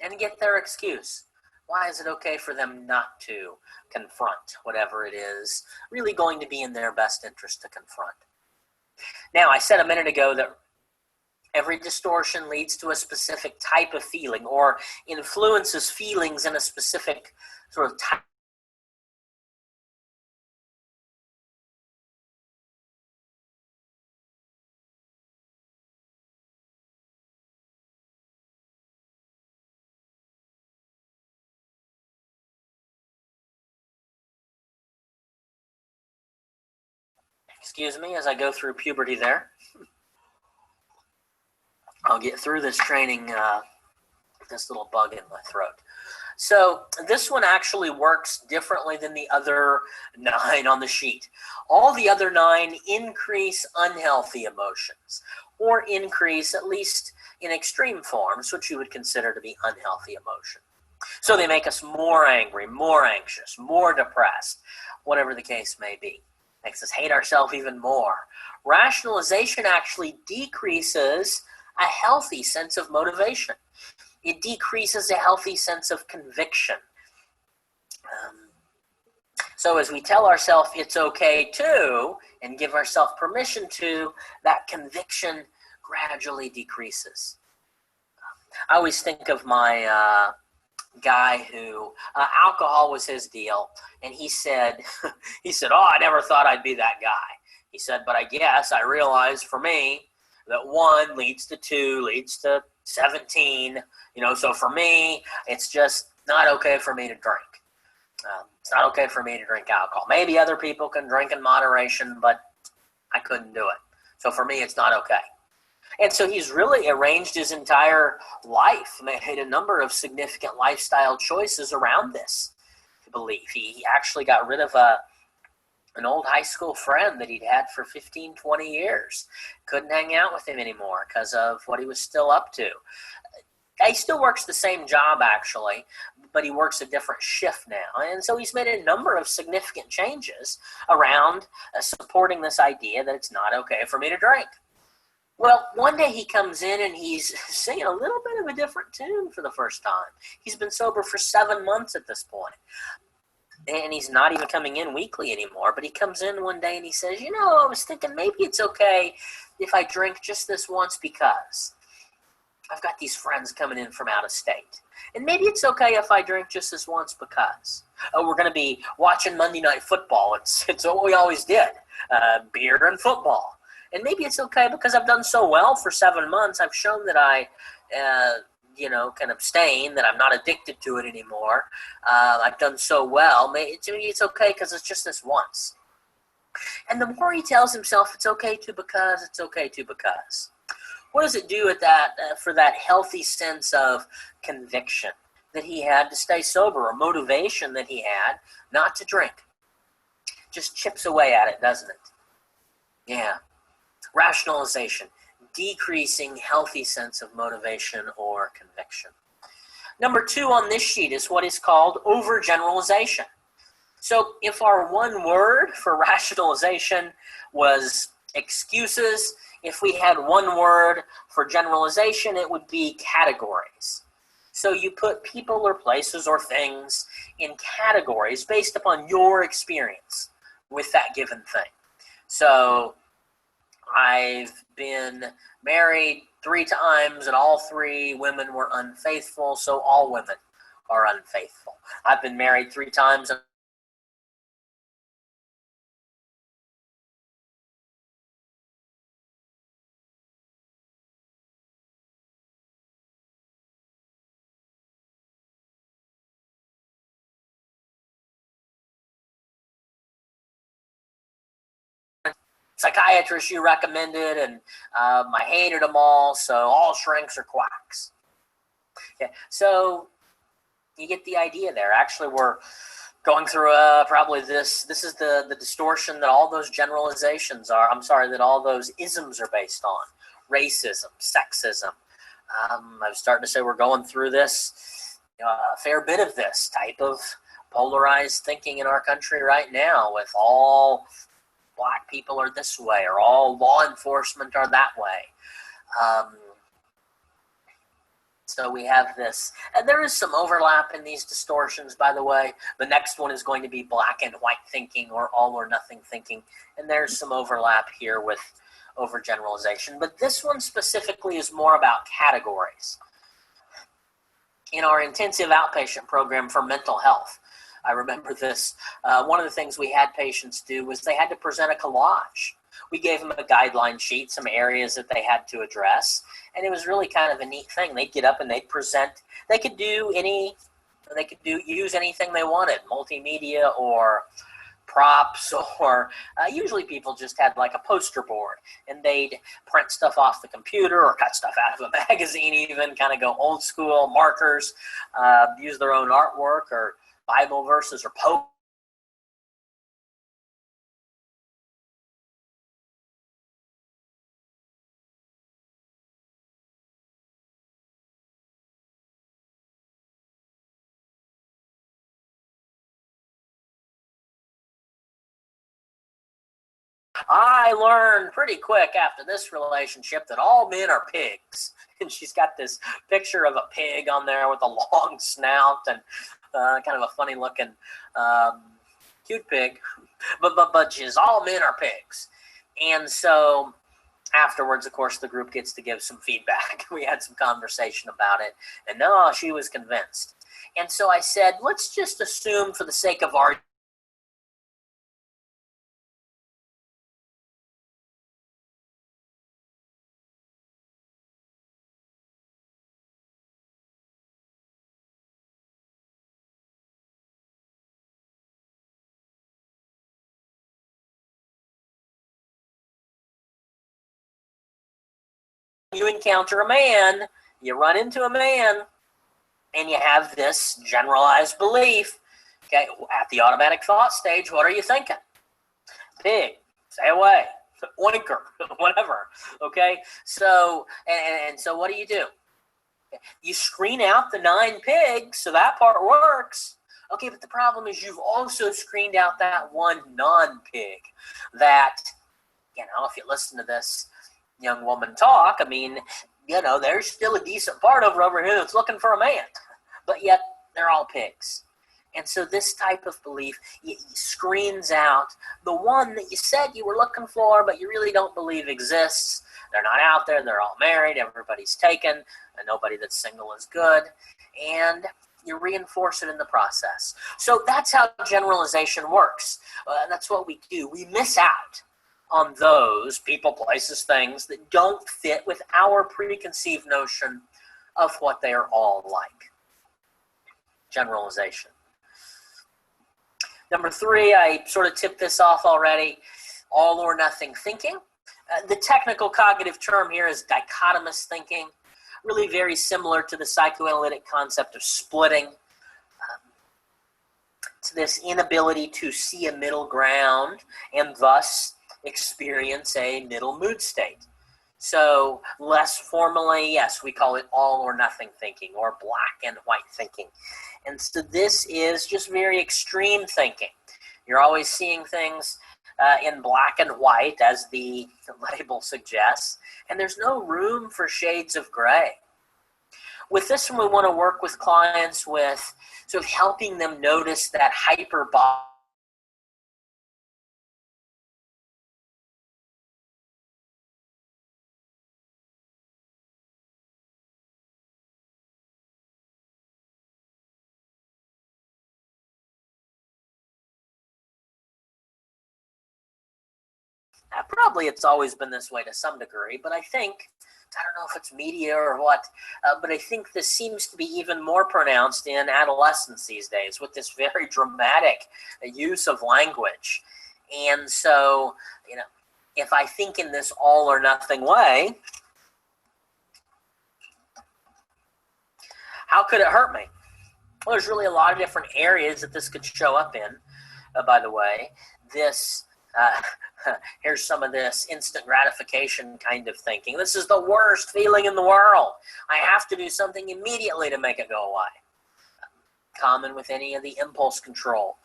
and get their excuse. Why is it okay for them not to confront whatever it is really going to be in their best interest to confront? Now, I said a minute ago that every distortion leads to a specific type of feeling or influences feelings in a specific sort of type. Excuse me as I go through puberty there. I'll get through this training, this little bug in my throat. So this one actually works differently than the other 9 on the sheet. All the other 9 increase unhealthy emotions or increase, at least in extreme forms, what you would consider to be unhealthy emotion. So they make us more angry, more anxious, more depressed, whatever the case may be. Makes us hate ourselves even more. Rationalization actually decreases a healthy sense of motivation. It decreases a healthy sense of conviction. So as we tell ourselves it's okay to, and give ourselves permission to, that conviction gradually decreases. I always think of my guy who, alcohol was his deal, and he said, oh, I never thought I'd be that guy. He said, but I guess I realized for me that 1 leads to 2, leads to 17, so for me, it's just not okay for me to drink. It's not okay for me to drink alcohol. Maybe other people can drink in moderation, but I couldn't do it. So for me, it's not okay. And so he's really arranged his entire life, made a number of significant lifestyle choices around this belief. He actually got rid of an old high school friend that he'd had for 15, 20 years. Couldn't hang out with him anymore because of what he was still up to. He still works the same job, actually, but he works a different shift now. And so he's made a number of significant changes around supporting this idea that it's not okay for me to drink. Well, one day he comes in and he's singing a little bit of a different tune for the first time. He's been sober for 7 months at this point. And he's not even coming in weekly anymore, but he comes in one day and he says, I was thinking maybe it's okay if I drink just this once because I've got these friends coming in from out of state. And maybe it's okay if I drink just this once because we're going to be watching Monday Night Football. It's what we always did, beer and football. And maybe it's okay because I've done so well for 7 months. I've shown that I, can abstain, that I'm not addicted to it anymore. I've done so well. Maybe it's okay because it's just this once. And the more he tells himself it's okay to because, it's okay to because, what does it do with that for that healthy sense of conviction that he had to stay sober, or motivation that he had not to drink? Just chips away at it, doesn't it? Yeah. Rationalization, decreasing healthy sense of motivation or conviction. Number 2 on this sheet is what is called overgeneralization. So if our one word for rationalization was excuses, if we had one word for generalization, it would be categories. So you put people or places or things in categories based upon your experience with that given thing. So I've been married 3 times and all 3 women were unfaithful, so all women are unfaithful. I've been married 3 times and psychiatrists you recommended, and I hated them all, so all shrinks are quacks. Okay, so you get the idea there. Actually, we're going through probably this is the distortion that all those generalizations are, that all those isms are based on. Racism, sexism. I was starting to say we're going through this, a fair bit of this type of polarized thinking in our country right now, with all Black people are this way, or all law enforcement are that way. So we have this, and there is some overlap in these distortions, by the way. The next one is going to be black and white thinking, or all or nothing thinking, and there's some overlap here with overgeneralization. But this one specifically is more about categories. In our intensive outpatient program for mental health, I remember this. One of the things we had patients do was they had to present a collage. We gave them a guideline sheet, some areas that they had to address, and it was really kind of a neat thing. They'd get up and they'd present. They could use anything they wanted, multimedia or props, or usually people just had like a poster board, and they'd print stuff off the computer or cut stuff out of a magazine, even kind of go old school, markers, use their own artwork or Bible verses or Pope. I learned pretty quick after this relationship that all men are pigs. And she's got this picture of a pig on there with a long snout and kind of a funny looking cute pig. But she's all men are pigs. And so afterwards, of course, the group gets to give some feedback. We had some conversation about it. And no, she was convinced. And so I said, let's just assume for the sake of argument, you encounter a man, you run into a man, and you have this generalized belief. Okay, at the automatic thought stage, what are you thinking? Pig, stay away, oinker, whatever. Okay, so and so what do? You screen out the 9 pigs, so that part works. Okay, but the problem is you've also screened out that one non-pig that, if you listen to this young woman talk, I mean, there's still a decent part over here that's looking for a man, but yet they're all pigs. And so this type of belief screens out the one that you said you were looking for, but you really don't believe exists. They're not out there. They're all married. Everybody's taken. And nobody that's single is good. And you reinforce it in the process. So that's how generalization works. That's what we do. We miss out on those people, places, things that don't fit with our preconceived notion of what they are all like. Generalization. Number 3, I sort of tipped this off already, all or nothing thinking. The technical cognitive term here is dichotomous thinking, really very similar to the psychoanalytic concept of splitting. It's this inability to see a middle ground and thus experience a middle mood state. So less formally, yes, we call it all or nothing thinking or black and white thinking. And so this is just very extreme thinking. You're always seeing things in black and white, as the label suggests, and there's no room for shades of gray. With this one, we want to work with clients with sort of helping them notice that hyperbolic probably it's always been this way to some degree, but I don't know if it's media or what, but I think this seems to be even more pronounced in adolescence these days with this very dramatic use of language. And so, if I think in this all or nothing way, how could it hurt me? Well, there's really a lot of different areas that this could show up in, by the way. Here's some of this instant gratification kind of thinking. This is the worst feeling in the world. I have to do something immediately to make it go away. Common with any of the impulse control,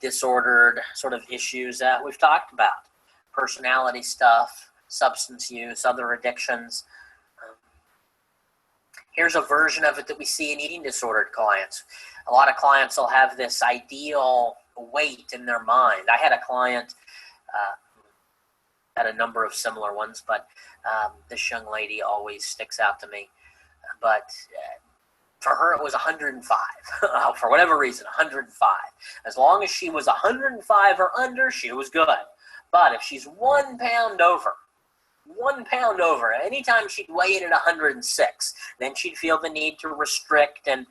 disordered sort of issues that we've talked about. Personality stuff, substance use, other addictions. Here's a version of it that we see in eating disordered clients. A lot of clients will have this ideal weight in their mind. I had a client, had a number of similar ones, but this young lady always sticks out to me. But for her, it was 105. For whatever reason, 105. As long as she was 105 or under, she was good. But if she's 1 pound over, anytime she'd weigh in at 106, then she'd feel the need to restrict and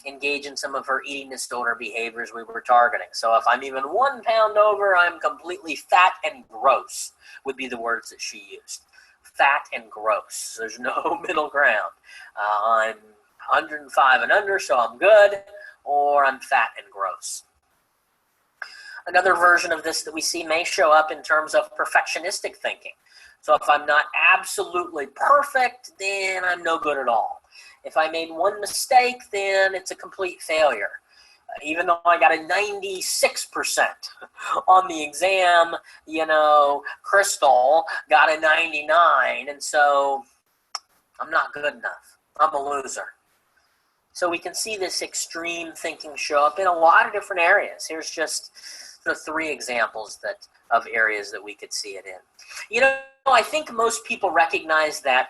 engage in some of her eating disorder behaviors we were targeting. So if I'm even 1 pound over, I'm completely fat and gross, would be the words that she used. Fat and gross. There's no middle ground. I'm 105 and under, so I'm good, or I'm fat and gross. Another version of this that we see may show up in terms of perfectionistic thinking. So if I'm not absolutely perfect, then I'm no good at all. If I made one mistake, then it's a complete failure. Even though I got a 96% on the exam, Crystal got a 99, and so I'm not good enough. I'm a loser. So we can see this extreme thinking show up in a lot of different areas. Here's just the 3 examples of areas that we could see it in. I think most people recognize that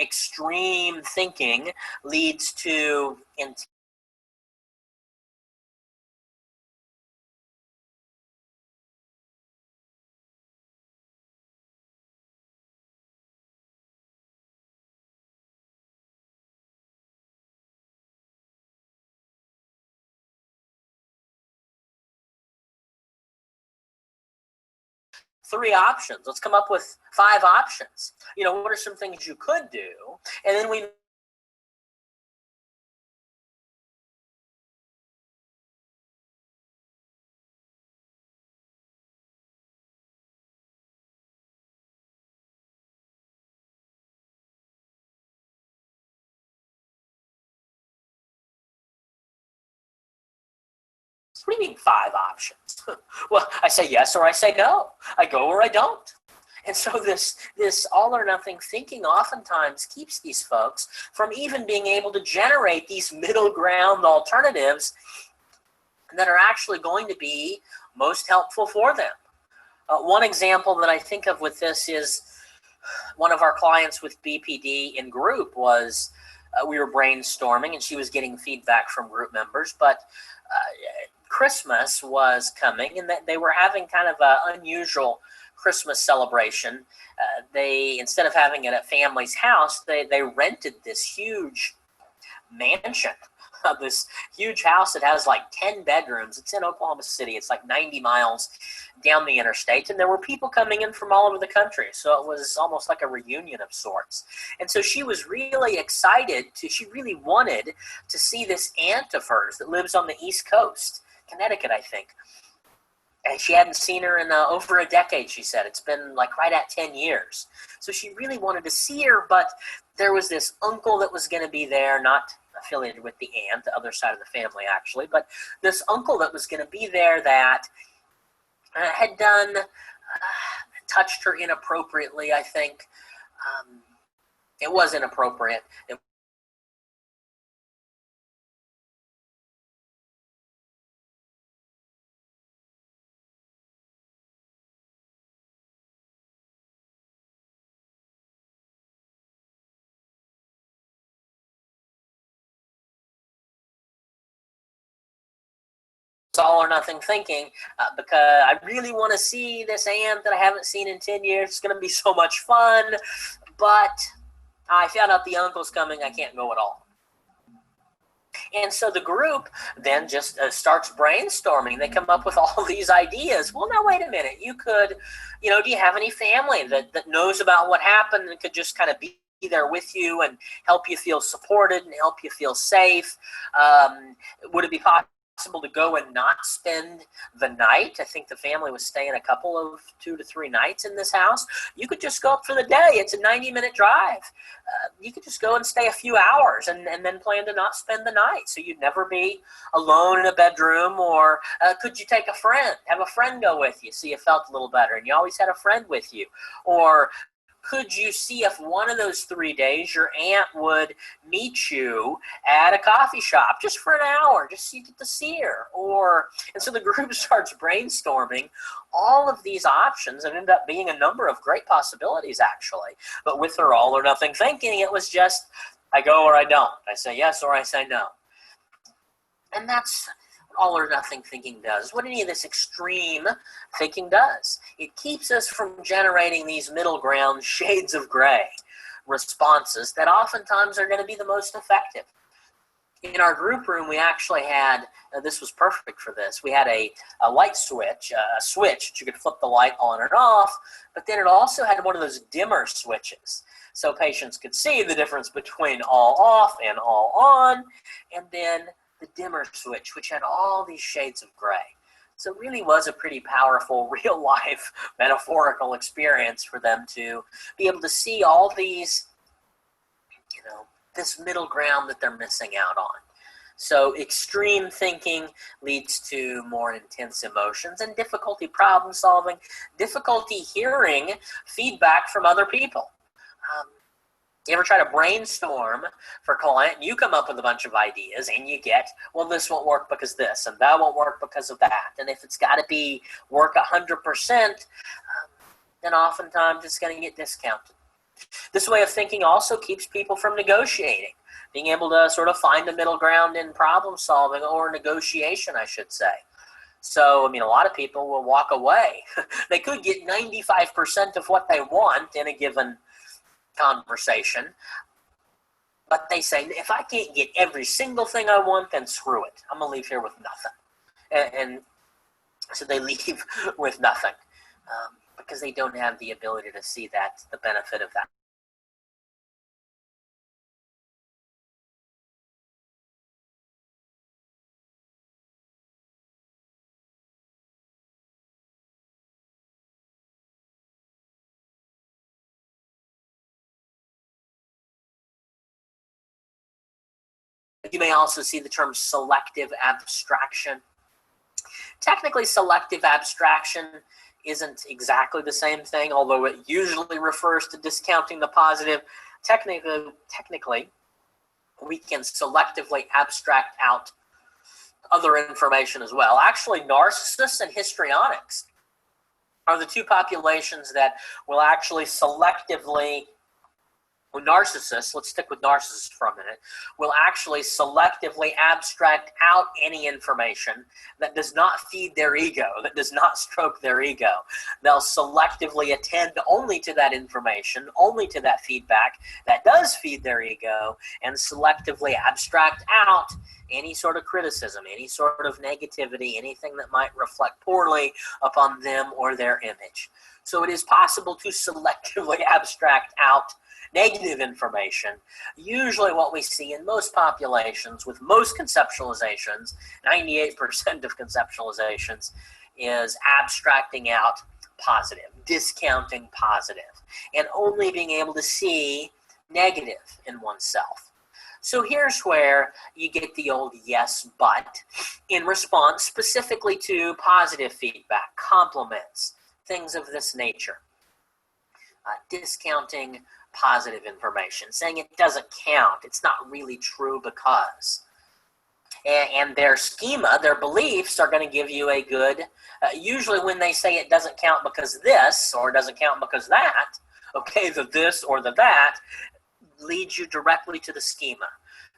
extreme thinking leads to three options. Let's come up with 5 options. What are some things you could do? And then we What do you mean 5 options? Well, I say yes or I say no. I go or I don't. And so this all or nothing thinking oftentimes keeps these folks from even being able to generate these middle ground alternatives that are actually going to be most helpful for them. One example that I think of with this is one of our clients with BPD in group was we were brainstorming and she was getting feedback from group members, but Christmas was coming and they were having kind of an unusual Christmas celebration. They, instead of having it at family's house, they rented this huge mansion, this huge house that has like 10 bedrooms. It's in Oklahoma City. It's like 90 miles down the interstate. And there were people coming in from all over the country. So it was almost like a reunion of sorts. And so she was really excited she really wanted to see this aunt of hers that lives on the East Coast, Connecticut, I think. And she hadn't seen her in over a decade, she said. It's been like right at 10 years. So she really wanted to see her, but there was this uncle that was going to be there, not affiliated with the aunt, the other side of the family actually, but this uncle that was going to be there that had touched her inappropriately, I think. It was inappropriate. All or nothing thinking because I really want to see this aunt that I haven't seen in 10 years. It's going to be so much fun, but I found out the uncle's coming. I can't go at all. And so the group then just starts brainstorming. They come up with all these ideas. Well, now, wait a minute. You could, do you have any family that knows about what happened and could just kind of be there with you and help you feel supported and help you feel safe? Would it be possible to go and not spend the night? I think the family was staying a couple of 2 to 3 nights in this house. You could just go up for the day. It's a 90-minute drive. You could just go and stay a few hours and then plan to not spend the night, so you'd never be alone in a bedroom. Or could you take a friend, have a friend go with you so you felt a little better and you always had a friend with you? Or could you see if one of those 3 days your aunt would meet you at a coffee shop just for an hour, just so you get to see her? And so the group starts brainstorming all of these options and end up being a number of great possibilities, actually. But with her all or nothing thinking, it was just, I go or I don't. I say yes or I say no. And that's all or nothing thinking does, what any of this extreme thinking does. It keeps us from generating these middle ground shades of gray responses that oftentimes are going to be the most effective. In our group room, we actually had, this was perfect for this, we had a light switch, a switch that you could flip the light on and off, but then it also had one of those dimmer switches. So patients could see the difference between all off and all on, and then the dimmer switch, which had all these shades of gray. So it really was a pretty powerful, real-life, metaphorical experience for them to be able to see all these, this middle ground that they're missing out on. So extreme thinking leads to more intense emotions and difficulty problem solving, difficulty hearing feedback from other people. You ever try to brainstorm for a client and you come up with a bunch of ideas and you get, well, this won't work because this and that won't work because of that. And if it's got to work 100%, then oftentimes it's going to get discounted. This way of thinking also keeps people from negotiating, being able to sort of find a middle ground in problem solving or negotiation, I should say. So, a lot of people will walk away. They could get 95% of what they want in a given conversation, but they say, if I can't get every single thing I want, then screw it. I'm going to leave here with nothing. And so they leave with nothing because they don't have the ability to see the benefit of that. You may also see the term selective abstraction. Technically, selective abstraction isn't exactly the same thing, although it usually refers to discounting the positive. Technically, we can selectively abstract out other information as well. Actually, narcissists and histrionics are the two populations that will actually selectively, narcissists, let's stick with narcissists for a minute, will actually selectively abstract out any information that does not feed their ego, that does not stroke their ego. They'll selectively attend only to that information, only to that feedback that does feed their ego, and selectively abstract out any sort of criticism, any sort of negativity, anything that might reflect poorly upon them or their image. So it is possible to selectively abstract out negative information. Usually what we see in most populations with most conceptualizations, 98% of conceptualizations, is abstracting out positive, discounting positive, and only being able to see negative in oneself. So here's where you get the old yes, but in response specifically to positive feedback, compliments, things of this nature. Discounting positive information, saying it doesn't count, it's not really true because. And their schema, their beliefs are going to give you a good, usually when they say it doesn't count because this, or doesn't count because that, okay, the this or the that leads you directly to the schema.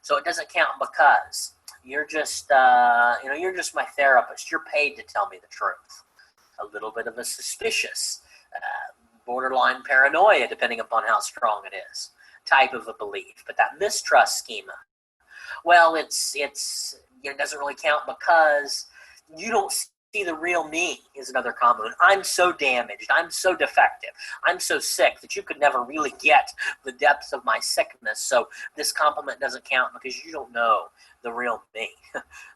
So it doesn't count because you're just, you're just my therapist. You're paid to tell me the truth. A little bit of a suspicious, borderline paranoia, depending upon how strong it is, type of a belief. But that mistrust schema, well, it doesn't really count because you don't see the real me is another common one. I'm so damaged, I'm so defective, I'm so sick that you could never really get the depths of my sickness. So this compliment doesn't count because you don't know the real me.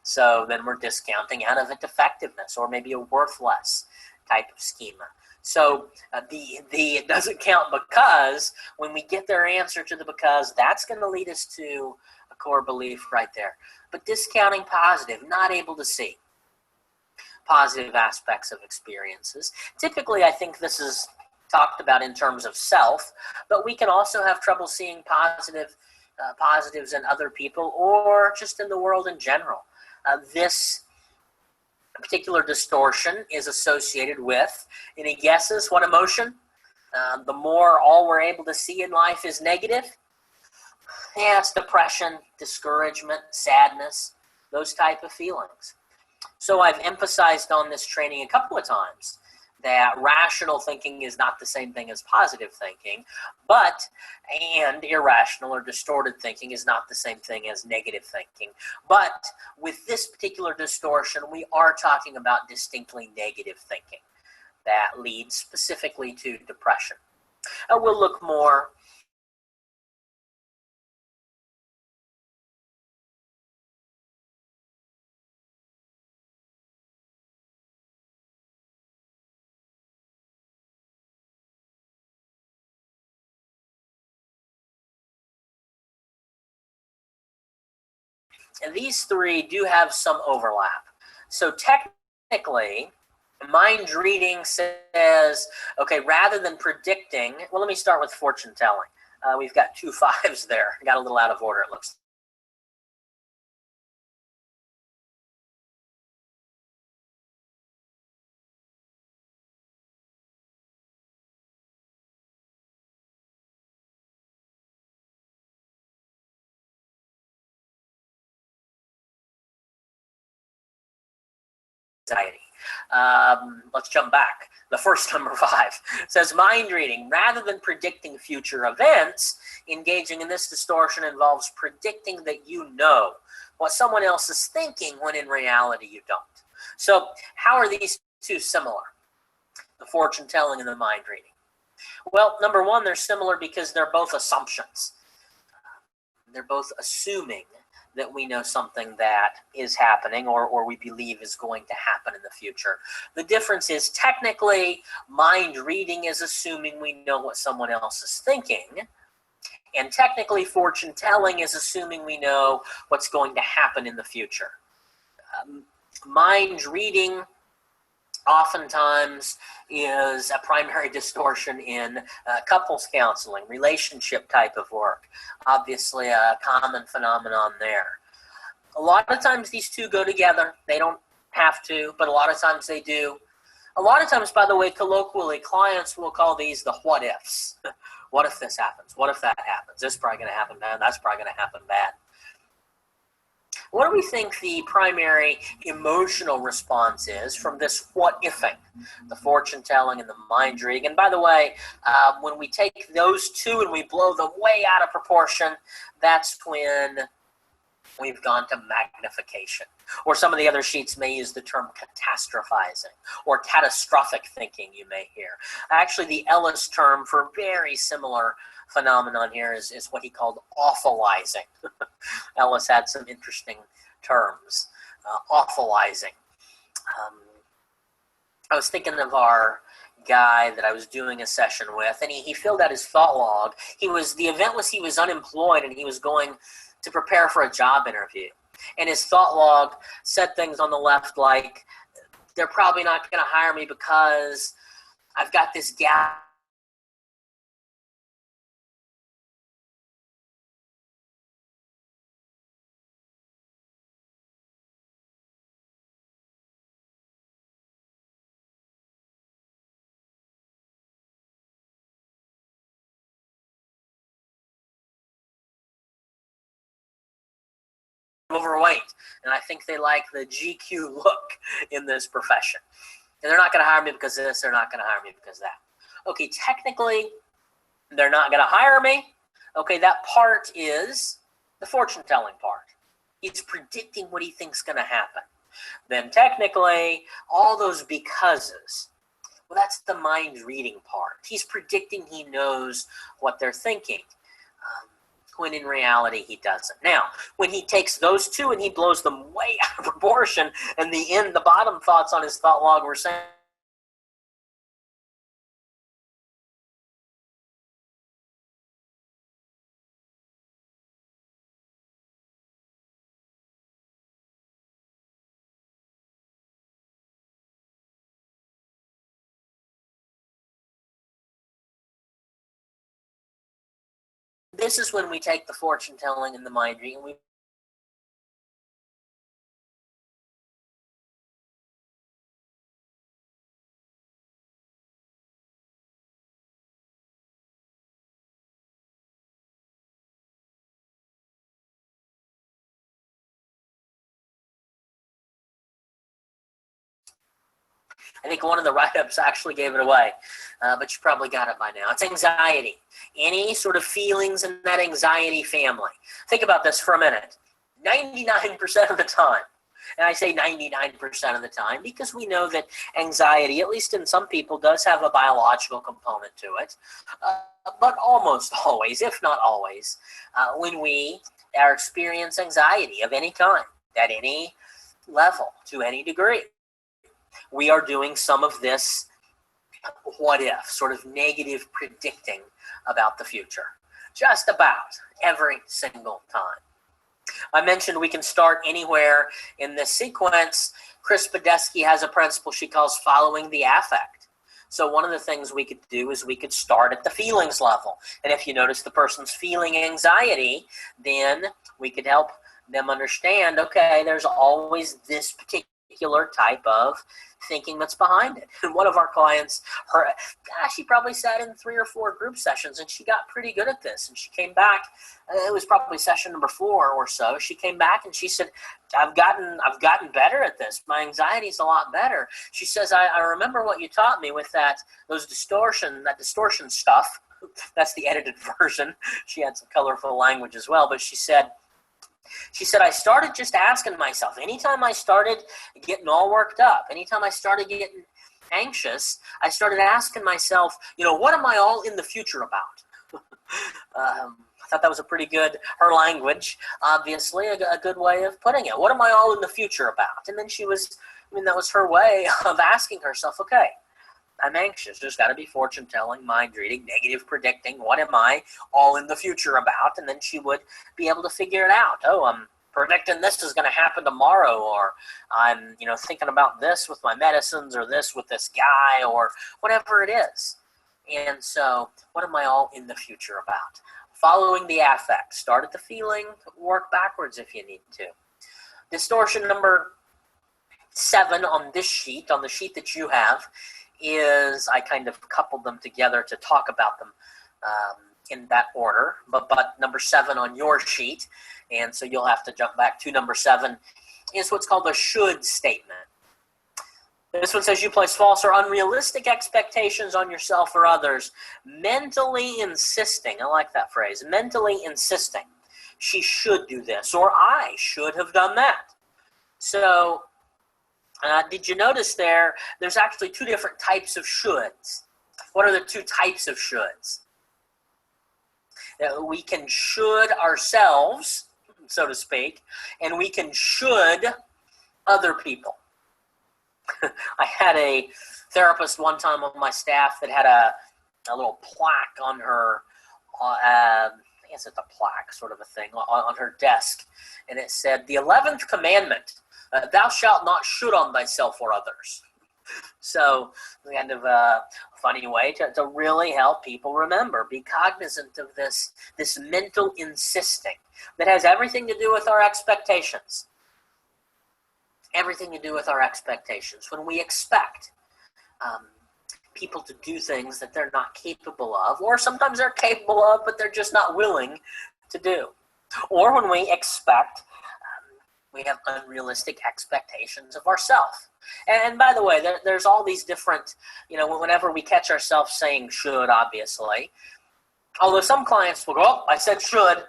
So then we're discounting out of a defectiveness or maybe a worthless type of schema. So the it doesn't count because, when we get their answer to the because, that's going to lead us to a core belief right there. But discounting positive, not able to see positive aspects of experiences. Typically, I think this is talked about in terms of self, but we can also have trouble seeing positives in other people or just in the world in general. This particular distortion is associated with, any guesses what emotion? The more all we're able to see in life is negative? Yeah, it's depression, discouragement, sadness, those type of feelings. So I've emphasized on this training a couple of times that rational thinking is not the same thing as positive thinking, and irrational or distorted thinking is not the same thing as negative thinking. But with this particular distortion, we are talking about distinctly negative thinking that leads specifically to depression. We'll look more and these three do have some overlap. So technically, mind reading says, okay, rather than predicting, well, let me start with fortune telling. We've got 2 5s there. Got a little out of order, it looks. Anxiety. Let's jump back. The first number 5 says mind reading. Rather than predicting future events, engaging in this distortion involves predicting that you know what someone else is thinking when in reality you don't. So how are these two similar? The fortune telling and the mind reading. Well, number 1, they're similar because they're both assumptions. They're both assuming that we know something that is happening or we believe is going to happen in the future. The difference is technically mind reading is assuming we know what someone else is thinking, and technically fortune telling is assuming we know what's going to happen in the future. Mind reading oftentimes is a primary distortion in couples counseling, relationship type of work. Obviously, a common phenomenon there. A lot of times these two go together. They don't have to, but a lot of times they do. A lot of times, by the way, colloquially, clients will call these the what ifs. What if this happens? What if that happens? This is probably going to happen bad. That's probably going to happen bad. What do we think the primary emotional response is from this what-ifing, the fortune telling and the mind reading? And by the way, when we take those two and we blow them way out of proportion, that's when we've gone to magnification. Or some of the other sheets may use the term catastrophizing or catastrophic thinking, you may hear. Actually, the Ellis term for a very similar phenomenon here is what he called awfulizing. Ellis had some interesting terms. Awfulizing. I was thinking of our guy that I was doing a session with, and he filled out his thought log. The event was he was unemployed and he was going to prepare for a job interview. And his thought log said things on the left like, they're probably not going to hire me because I've got this gap. Overweight, and I think they like the GQ look in this profession. And they're not going to hire me because of this, they're not going to hire me because of that. Okay, technically, they're not going to hire me. Okay, that part is the fortune-telling part. He's predicting what he thinks is going to happen. Then technically, all those becauses, well, that's the mind-reading part. He's predicting he knows what they're thinking. When in reality he doesn't. Now, when he takes those two and he blows them way out of proportion, and the bottom thoughts on his thought log were saying, this is when we take the fortune telling and the mind reading. I think one of the write-ups actually gave it away, but you probably got it by now. It's anxiety. Any sort of feelings in that anxiety family. Think about this for a minute. 99% of the time, and I say 99% of the time because we know that anxiety, at least in some people, does have a biological component to it, but almost always, if not always, when we are experiencing anxiety of any kind, at any level, to any degree, we are doing some of this what if, sort of negative predicting about the future. Just about every single time. I mentioned we can start anywhere in this sequence. Chris Badesky has a principle she calls following the affect. So one of the things we could do is we could start at the feelings level. And if you notice the person's feeling anxiety, then we could help them understand, okay, there's always this particular type of thinking that's behind it. And one of our clients, she probably sat in 3 or 4 group sessions and she got pretty good at this. And she came back, it was probably session number 4 or so. She came back and she said, I've gotten better at this. My anxiety's a lot better. She says, I remember what you taught me with that distortion stuff. That's the edited version. She had some colorful language as well, but she said, I started just asking myself, anytime I started getting all worked up, anytime I started getting anxious, I started asking myself, what am I all in the future about? I thought that was a pretty good, her language, obviously, a good way of putting it. What am I all in the future about? And then that was her way of asking herself, okay, I'm anxious. There's got to be fortune telling, mind reading, negative predicting. What am I all in the future about? And then she would be able to figure it out. Oh, I'm predicting this is going to happen tomorrow, or I'm, thinking about this with my medicines, or this with this guy, or whatever it is. And so what am I all in the future about? Following the affect. Start at the feeling, work backwards if you need to. Distortion number 7 on this sheet, on the sheet that you have, is, I kind of coupled them together to talk about them in that order, but number 7 on your sheet, and so you'll have to jump back to number 7, is what's called a should statement. This one says you place false or unrealistic expectations on yourself or others, mentally insisting, I like that phrase, mentally insisting, she should do this, or I should have done that. So, did you notice there's actually 2 different types of shoulds. What are the 2 types of shoulds? We can should ourselves, so to speak, and we can should other people. I had a therapist one time on my staff that had a little plaque on her, I guess it's a plaque sort of a thing, on her desk, and it said, the 11th commandment, thou shalt not should on thyself or others. So, kind of a funny way to really help people remember. Be cognizant of this mental insisting that has everything to do with our expectations. Everything to do with our expectations. When we expect people to do things that they're not capable of, or sometimes they're capable of, but they're just not willing to do. Or when we expect, we have unrealistic expectations of ourselves. And by the way, there's all these different, whenever we catch ourselves saying should, obviously, although some clients will go, oh, I said should.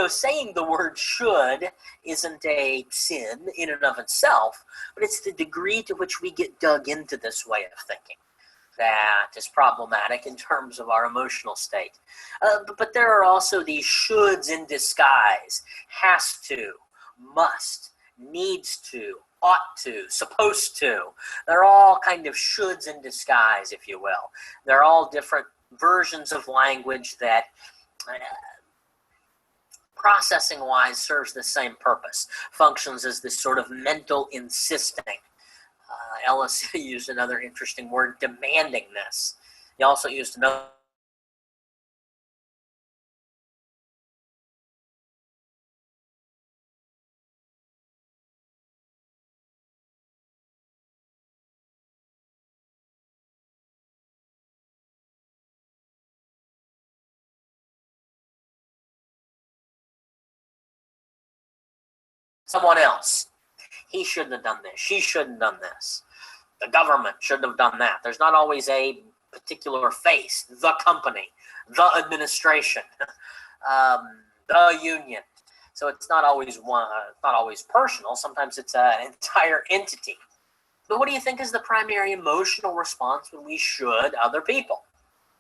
Saying the word should isn't a sin in and of itself, but it's the degree to which we get dug into this way of thinking that is problematic in terms of our emotional state. But there are also these shoulds in disguise. Has to, must, needs to, ought to, supposed to. They're all kind of shoulds in disguise, if you will. They're all different versions of language that processing-wise serves the same purpose, functions as this sort of mental insisting. Ellis used another interesting word, demandingness. He also used another someone else. He shouldn't have done this. She shouldn't have done this. The government shouldn't have done that. There's not always a particular face. The company, the administration, the union. So it's not always not always personal. Sometimes it's an entire entity. But what do you think is the primary emotional response when we should other people?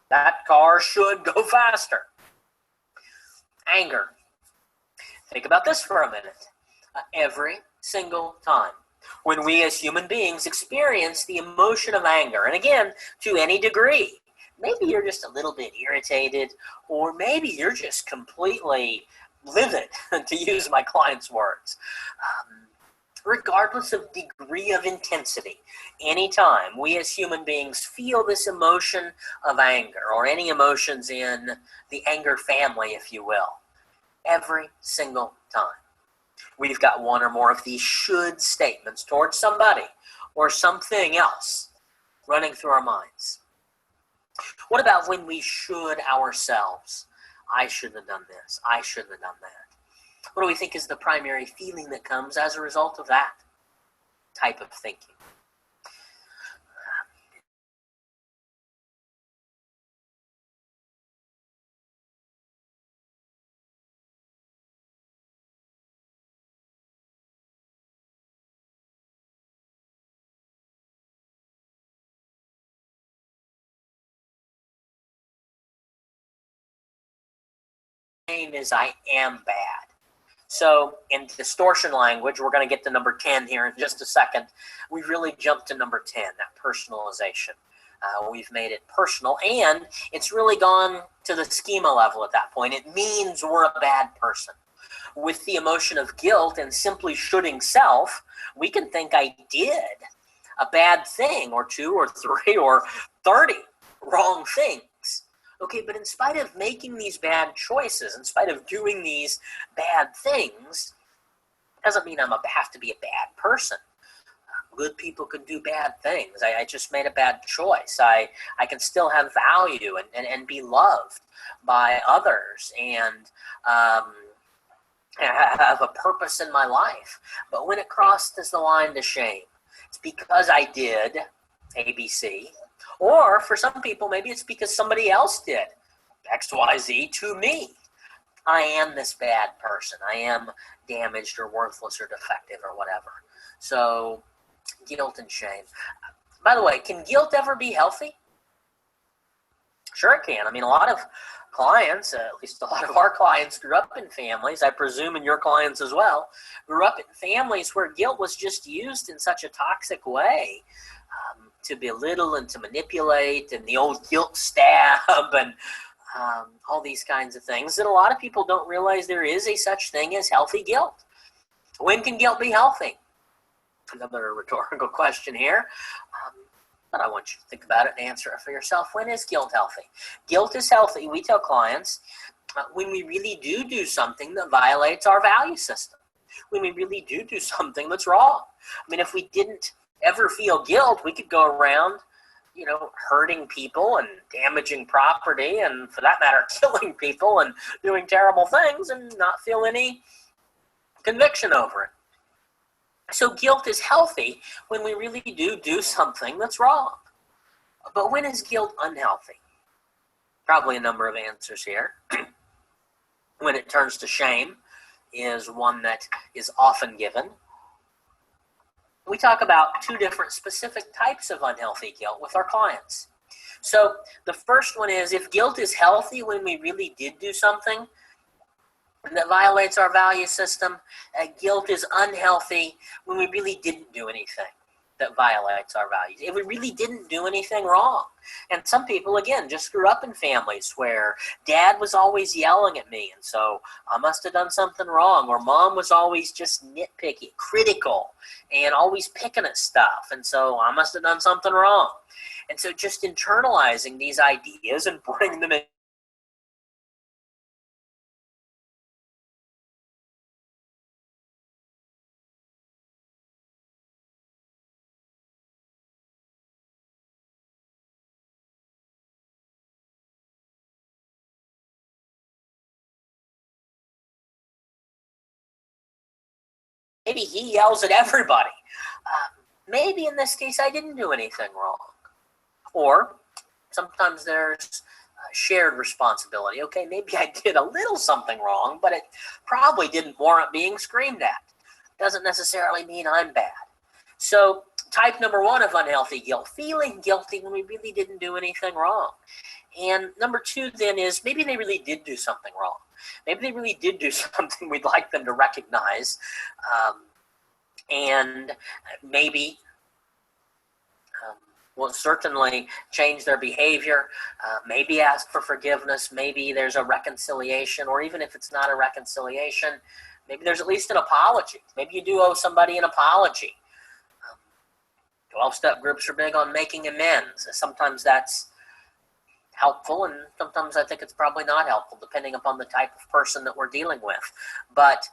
That car should go faster. Anger. Think about this for a minute. Every single time when we as human beings experience the emotion of anger, and again, to any degree, maybe you're just a little bit irritated, or maybe you're just completely livid, to use my client's words. Regardless of degree of intensity, anytime we as human beings feel this emotion of anger, or any emotions in the anger family, if you will, every single time, we've got one or more of these should statements towards somebody or something else running through our minds. What about when we should ourselves? I shouldn't have done this. I shouldn't have done that. What do we think is the primary feeling that comes as a result of that type of thinking? Is I am bad. So in distortion language, we're going to get to number 10 here in just a second. We've really jumped to number 10, that personalization. We've made it personal, and it's really gone to the schema level at that point. It means we're a bad person. with the emotion of guilt and simply shoulding self, we can think I did a bad thing or 2 or 3 or 30 wrong things. Okay, but in spite of making these bad choices, in spite of doing these bad things, doesn't mean have to be a bad person. Good people can do bad things. I just made a bad choice. I can still have value and be loved by others and have a purpose in my life. But when it crosses the line to shame, it's because I did ABC. Or for some people, maybe it's because somebody else did XYZ to me. I am this bad person. I am damaged or worthless or defective or whatever. So guilt and shame. By the way, can guilt ever be healthy? Sure it can. I mean, a lot of clients, at least a lot of our clients, grew up in families, I presume in your clients as well, grew up in families where guilt was just used in such a toxic way, to belittle and to manipulate, and the old guilt stab and all these kinds of things, that a lot of people don't realize there is a such thing as healthy guilt. When can guilt be healthy? Another rhetorical question here, but I want you to think about it and answer it for yourself. When is guilt healthy? Guilt is healthy, we tell clients, when we really do something that violates our value system. When we really do something that's wrong. I mean, if we didn't ever feel guilt, we could go around, hurting people and damaging property and, for that matter, killing people and doing terrible things and not feel any conviction over it. So guilt is healthy when we really do something that's wrong. But when is guilt unhealthy? Probably a number of answers here. When it turns to shame is one that is often given. We talk about 2 different specific types of unhealthy guilt with our clients. So the first one is, if guilt is healthy when we really did do something that violates our value system, guilt is unhealthy when we really didn't do anything that violates our values. If we really didn't do anything wrong. And some people, again, just grew up in families where dad was always yelling at me, and so I must have done something wrong. Or mom was always just nitpicky, critical, and always picking at stuff, and so I must have done something wrong. And so just internalizing these ideas and bringing them in. Maybe he yells at everybody. Maybe in this case I didn't do anything wrong. Or sometimes there's shared responsibility. Okay, maybe I did a little something wrong, but it probably didn't warrant being screamed at. Doesn't necessarily mean I'm bad. So type number 1 of unhealthy guilt, feeling guilty when we really didn't do anything wrong. And number 2 then is, maybe they really did do something wrong. Maybe they really did do something we'd like them to recognize, and maybe will certainly change their behavior, maybe ask for forgiveness, maybe there's a reconciliation, or even if it's not a reconciliation, maybe there's at least an apology. Maybe you do owe somebody an apology. 12-step groups are big on making amends. Sometimes that's helpful, and sometimes I think it's probably not helpful, depending upon the type of person that we're dealing with. But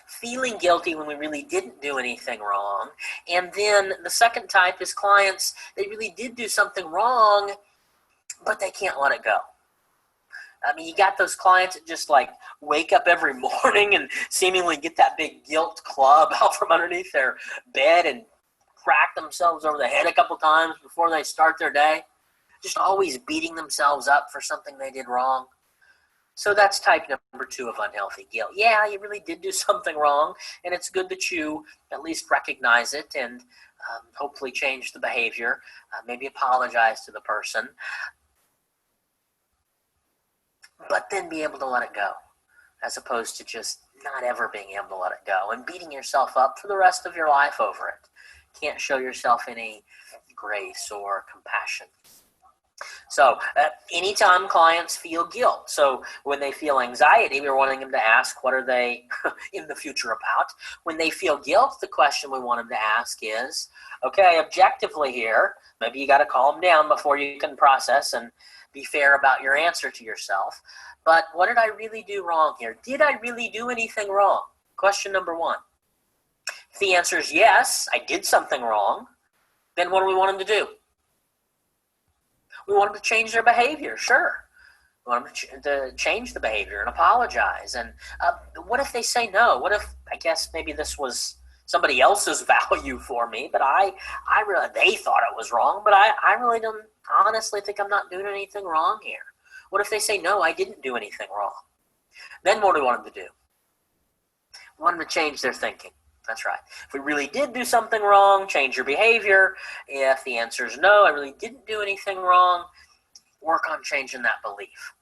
feeling guilty when we really didn't do anything wrong. And then the second type is clients, they really did do something wrong, but they can't let it go. I mean, you got those clients that just like wake up every morning and seemingly get that big guilt club out from underneath their bed and crack themselves over the head a couple times before they start their day. Just always beating themselves up for something they did wrong. So that's type number 2 of unhealthy guilt. Yeah, you really did do something wrong, and it's good that you at least recognize it and hopefully change the behavior, maybe apologize to the person, but then be able to let it go, as opposed to just not ever being able to let it go and beating yourself up for the rest of your life over it. Can't show yourself any grace or compassion. So anytime clients feel guilt, so when they feel anxiety, we're wanting them to ask, what are they in the future about? When they feel guilt, the question we want them to ask is, okay, objectively here, maybe you got to calm down before you can process and be fair about your answer to yourself. But what did I really do wrong here? Did I really do anything wrong? Question number one. If the answer is yes, I did something wrong, then what do we want them to do? We want them to change their behavior, sure. We want them to change the behavior and apologize. And what if they say no? What if, I guess maybe this was somebody else's value for me, but I really, they thought it was wrong, but I really don't honestly think I'm not doing anything wrong here. What if they say, no, I didn't do anything wrong? Then what do we want them to do? We want them to change their thinking. That's right. If we really did do something wrong, change your behavior. If the answer is no, I really didn't do anything wrong, work on changing that belief.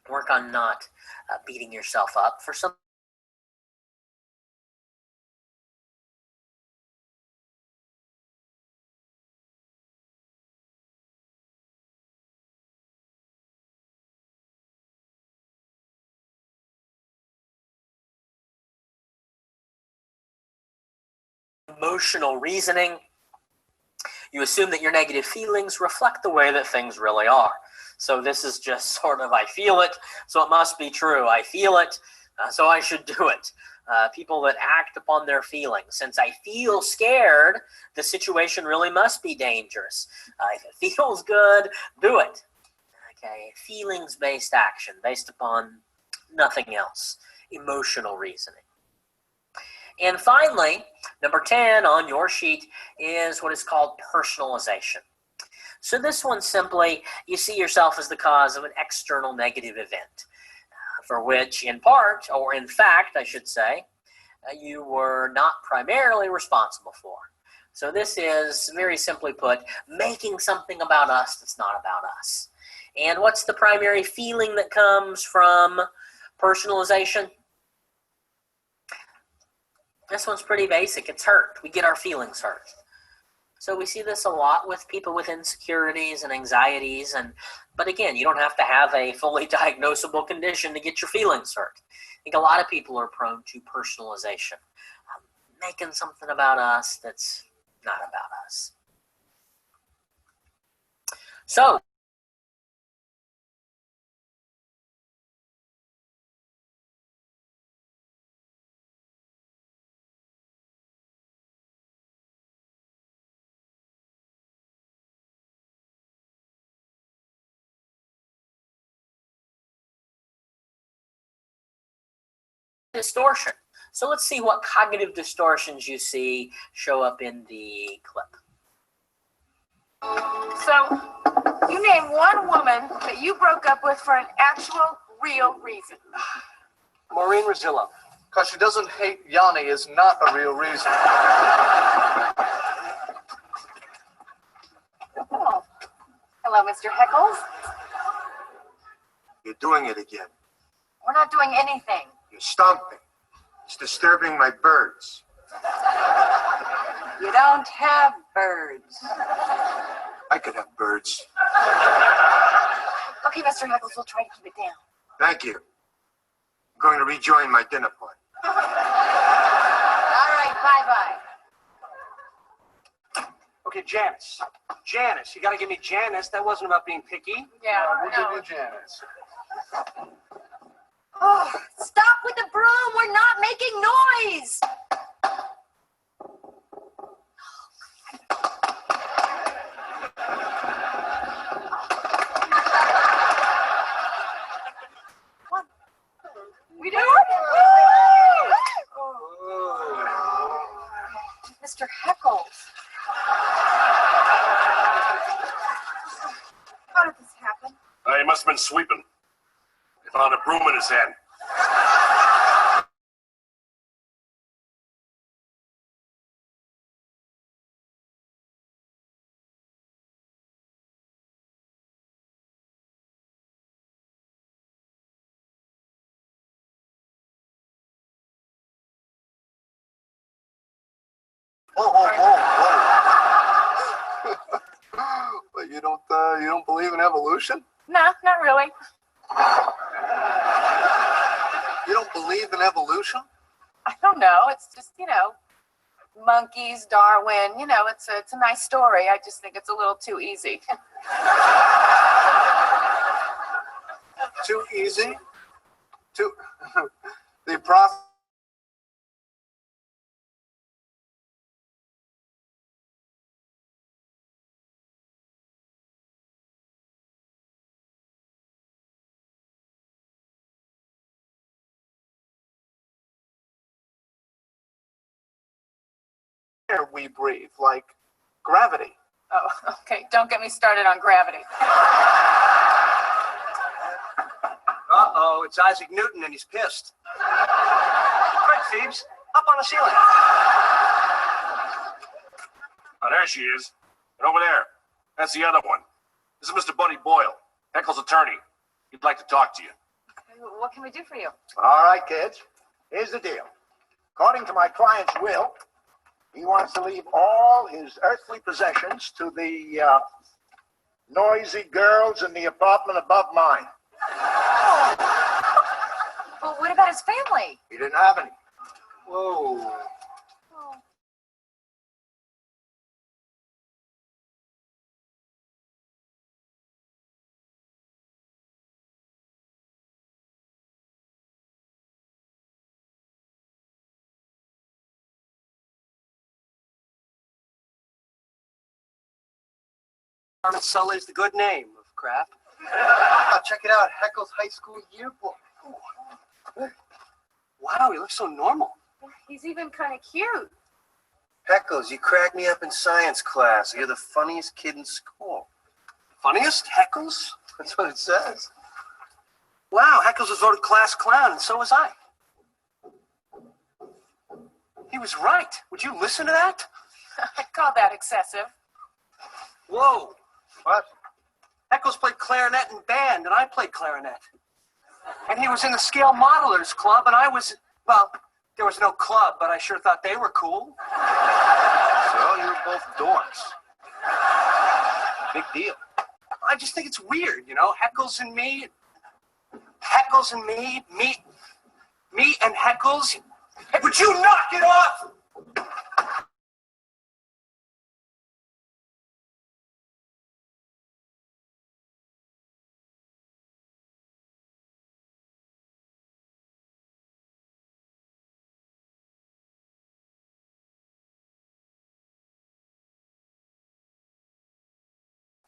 Work on not beating yourself up for some emotional reasoning. You assume that your negative feelings reflect the way that things really are. So this is just sort of, I feel it, so it must be true. I feel it, so I should do it. People that act upon their feelings. Since I feel scared, the situation really must be dangerous. If it feels good, do it. Okay, feelings-based action based upon nothing else. Emotional reasoning. And finally, number 10 on your sheet is what is called personalization. So this one simply, you see yourself as the cause of an external negative event, for which in part, or in fact, I should say, you were not primarily responsible for. So this is, very simply put, making something about us that's not about us. And what's the primary feeling that comes from personalization? This one's pretty basic. It's hurt. We get our feelings hurt. So we see this a lot with people with insecurities and anxieties. But again, you don't have to have a fully diagnosable condition to get your feelings hurt. I think a lot of people are prone to personalization, making something about us that's not about us. So distortion. So let's see what cognitive distortions you see show up in the clip. So, you name one woman that you broke up with for an actual, real reason. Maureen Rosillo. Because she doesn't hate Yanni is not a real reason. Oh. Hello, Mr. Heckles. You're doing it again. We're not doing anything. You're stomping. It's disturbing my birds. You don't have birds. I could have birds. Okay, Mr. Heckles, we'll try to keep it down. Thank you. I'm going to rejoin my dinner party. All right, bye-bye. Okay, Janice. Janice. You got to give me Janice. That wasn't about being picky. Yeah, We'll give you Janice. Oh, stop with the broom. We're not making noise. What? We do it? Mr. Heckles. How did this happen? He must have been sweeping. He found a broom in his hand. Whoa. Well, You don't believe in evolution? No, not really. You don't believe in evolution? I don't know. It's just, monkeys, Darwin. It's a nice story. I just think it's a little too easy. Too easy? The prophet we breathe, like gravity. Oh, okay. Don't get me started on gravity. Uh-oh, it's Isaac Newton and he's pissed. Quick, Phoebes, up on the ceiling. Oh, there she is. And over there, that's the other one. This is Mr. Buddy Boyle, Heckle's attorney. He'd like to talk to you. What can we do for you? All right, kids. Here's the deal. According to my client's will, he wants to leave all his earthly possessions to the noisy girls in the apartment above mine. Well, what about his family? He didn't have any. Whoa. Sully's the good name of crap. Check it out. Heckle's high school yearbook. Wow, he looks so normal. He's even kind of cute. Heckles, you crack me up in science class. You're the funniest kid in school. Funniest? Heckles? That's what it says. Wow, Heckles was voted class clown, and so was I. He was right. Would you listen to that? I'd call that excessive. Whoa. What? Heckles played clarinet in band, and I played clarinet. And he was in the Scale Modelers Club, and I was, well, there was no club, but I sure thought they were cool. So you were both dorks. Big deal. I just think it's weird, Heckles and me and Heckles. Hey, would you knock it off?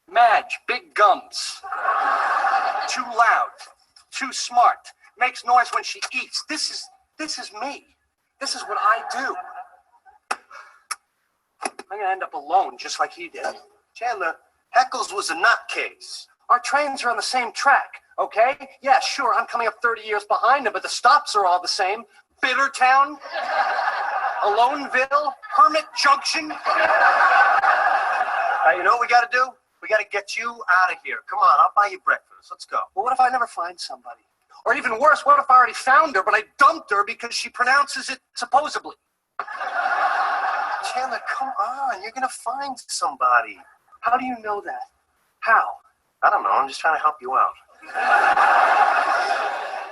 Madge, big gums. Too loud. Too smart. Makes noise when she eats. This is me. This is what I do. I'm gonna end up alone, just like he did. Chandler, Heckles was a nutcase. Our trains are on the same track, okay? Yeah, sure, I'm coming up 30 years behind him, but the stops are all the same. Bittertown, Aloneville, Hermit Junction. You know what we gotta do? We gotta get you out of here. Come on, I'll buy you breakfast. Let's go. Well, what if I never find somebody? Or even worse, what if I already found her, but I dumped her because she pronounces it supposedly? Chandler, come on. You're gonna find somebody. How do you know that? How? I don't know. I'm just trying to help you out.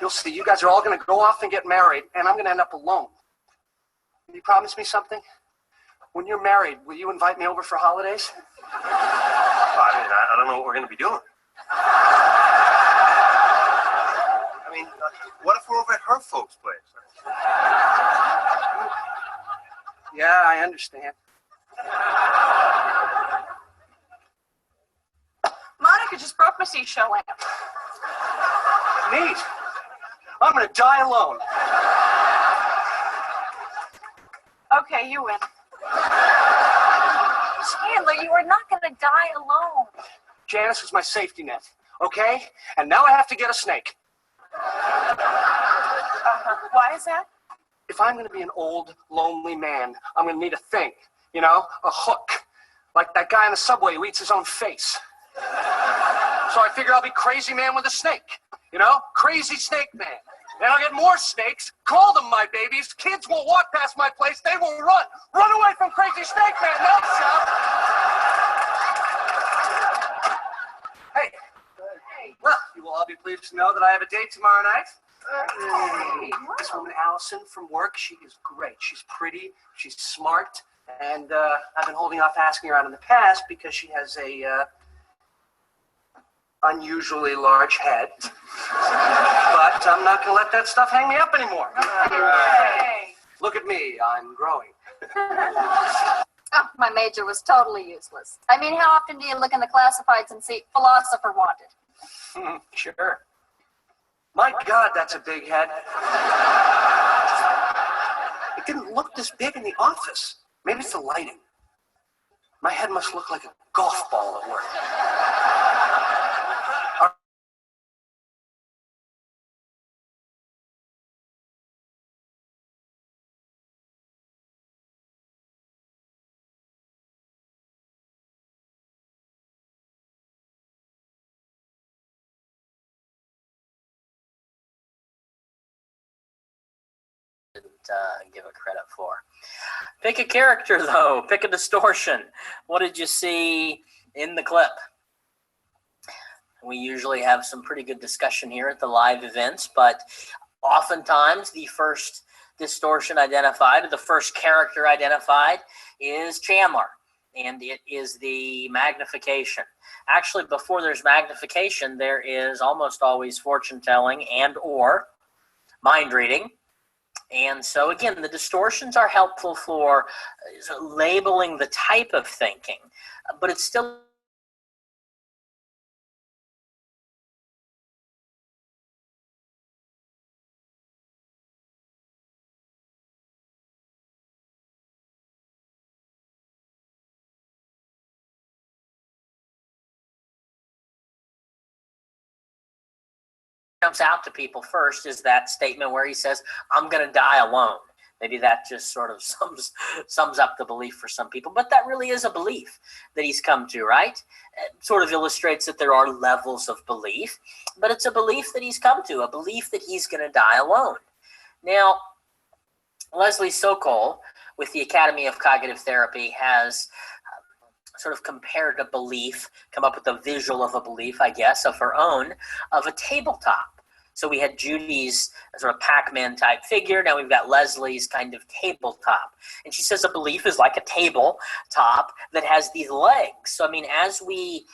You'll see. You guys are all going to go off and get married, and I'm going to end up alone. Will you promise me something? When you're married, will you invite me over for holidays? I don't know what we're going to be doing. What if we're over at her folks' place? Yeah, I understand. Monica just broke my seashell lamp. Neat. I'm going to die alone. Okay, you win. Chandler, you are not going to die alone. Janice was my safety net, okay? And now I have to get a snake. Why is that? If I'm going to be an old, lonely man, I'm going to need a thing, a hook, like that guy in the subway who eats his own face. So I figure I'll be crazy man with a snake, crazy snake man. Then I'll get more snakes, call them my babies, kids will walk past my place, they will run away from crazy snake man, no, son. I'll be pleased to know that I have a date tomorrow night. This woman, Allison, from work, she is great. She's pretty, she's smart, and I've been holding off asking her out in the past because she has a unusually large head. But I'm not going to let that stuff hang me up anymore. Look at me, I'm growing. Oh, my major was totally useless. I mean, how often do you look in the classifieds and see philosopher wanted? Sure. My God, that's a big head. It didn't look this big in the office. Maybe it's the lighting. My head must look like a golf ball at work. Give it credit for. Pick a character, though. Pick a distortion. What did you see in the clip? We usually have some pretty good discussion here at the live events, but oftentimes the first distortion identified, or the first character identified, is Chandler, and it is the magnification. Actually, before there's magnification, there is almost always fortune telling and or mind reading. And so, again, the distortions are helpful for labeling the type of thinking, but it's still jumps out to people first is that statement where he says, I'm going to die alone. Maybe that just sort of sums up the belief for some people, but that really is a belief that he's come to, right? It sort of illustrates that there are levels of belief, but it's a belief that he's come to, a belief that he's going to die alone. Now, Leslie Sokol with the Academy of Cognitive Therapy has sort of compared a belief, come up with a visual of a belief, I guess, of her own, of a tabletop. So we had Judy's sort of Pac-Man type figure. Now we've got Leslie's kind of tabletop. And she says a belief is like a tabletop that has these legs. So, I mean, as we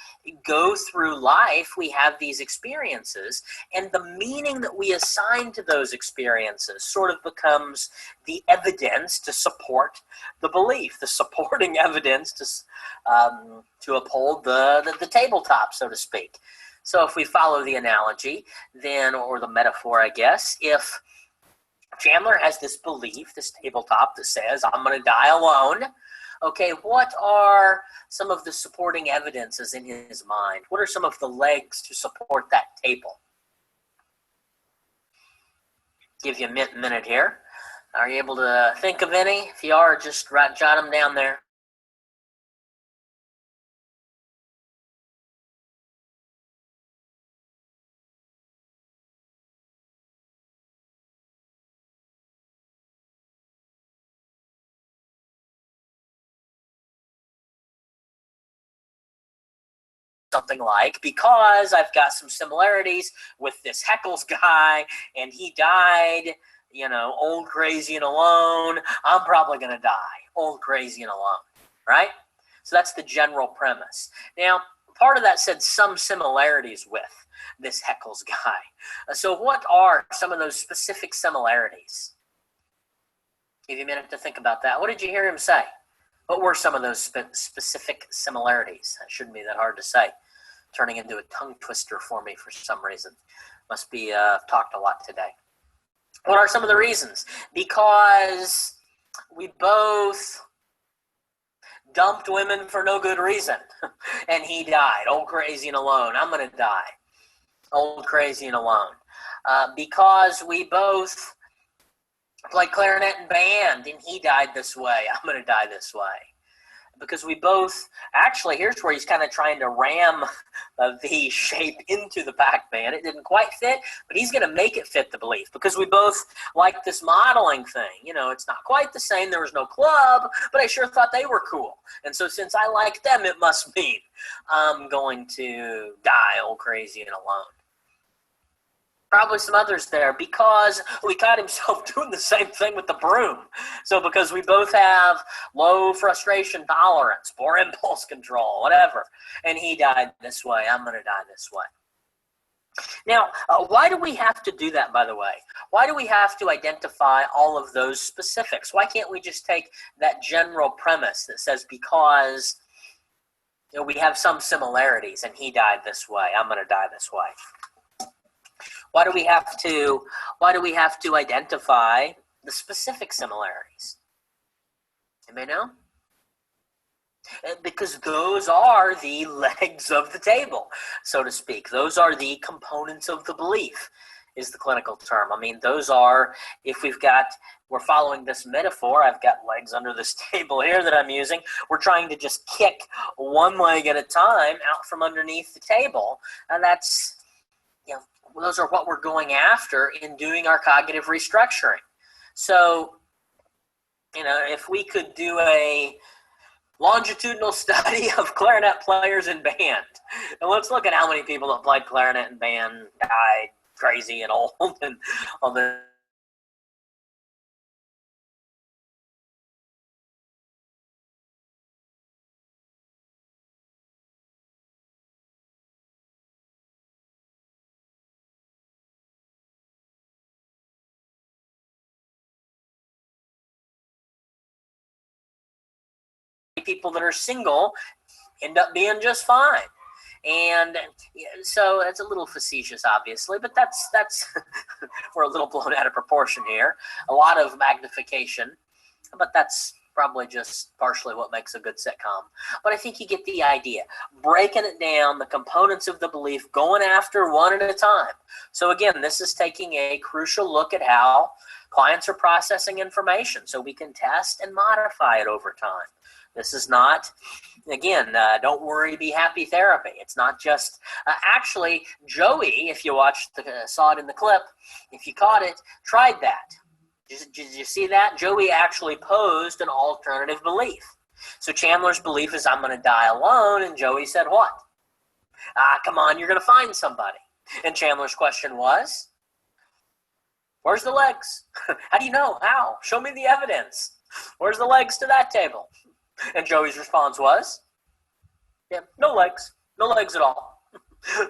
go through life, we have these experiences, and the meaning that we assign to those experiences sort of becomes the evidence to support the belief, the supporting evidence to uphold the tabletop, so to speak. So if we follow the analogy, then, or the metaphor, I guess, if Chandler has this belief, this tabletop that says, I'm going to die alone, okay, what are some of the supporting evidences in his mind? What are some of the legs to support that table? Give you a minute here. Are you able to think of any? If you are, just jot them down there. Something like, because I've got some similarities with this Heckles guy, and he died, you know, old, crazy, and alone, I'm probably going to die, old, crazy, and alone, right? So that's the general premise. Now, part of that said some similarities with this Heckles guy. So what are some of those specific similarities? Give you a minute to think about that. What did you hear him say? What were some of those specific similarities? That shouldn't be that hard to say. Turning into a tongue twister for me for some reason. Must be talked a lot today. What are some of the reasons? Because we both dumped women for no good reason. And he died, old, crazy, and alone. I'm going to die, old, crazy, and alone. Because we both played clarinet in band, and he died this way. I'm going to die this way. Because we both, actually, here's where he's kind of trying to ram the shape into the Pac-Man. It didn't quite fit, but he's going to make it fit the belief. Because we both like this modeling thing. You know, it's not quite the same. There was no club, but I sure thought they were cool. And so since I like them, it must mean I'm going to die old, crazy, and alone. Probably some others there, because we caught himself doing the same thing with the broom. So because we both have low frustration tolerance, poor impulse control, whatever. And he died this way. I'm going to die this way. Now, why do we have to do that, by the way? Why do we have to identify all of those specifics? Why can't we just take that general premise that says because we have some similarities and he died this way, I'm going to die this way? Why do we have to identify the specific similarities? Anybody know? Because those are the legs of the table, so to speak. Those are the components of the belief, is the clinical term. I mean, those are, if we're following this metaphor, I've got legs under this table here that I'm using. We're trying to just kick one leg at a time out from underneath the table. And that's, those are what we're going after in doing our cognitive restructuring. So, if we could do a longitudinal study of clarinet players in band, and let's look at how many people that played clarinet in band died crazy and old and all the people that are single end up being just fine. And so it's a little facetious, obviously, but that's we're a little blown out of proportion here. A lot of magnification, but that's probably just partially what makes a good sitcom. But I think you get the idea. Breaking it down, the components of the belief, going after one at a time. So again, this is taking a crucial look at how clients are processing information so we can test and modify it over time. This is not, again, don't worry, be happy therapy. It's not just, actually, Joey, if you saw it in the clip, if you caught it, tried that. Did you see that? Joey actually posed an alternative belief. So Chandler's belief is, I'm going to die alone, and Joey said what? Come on, you're going to find somebody. And Chandler's question was, where's the legs? How do you know? How? Show me the evidence. Where's the legs to that table? And Joey's response was, no legs at all.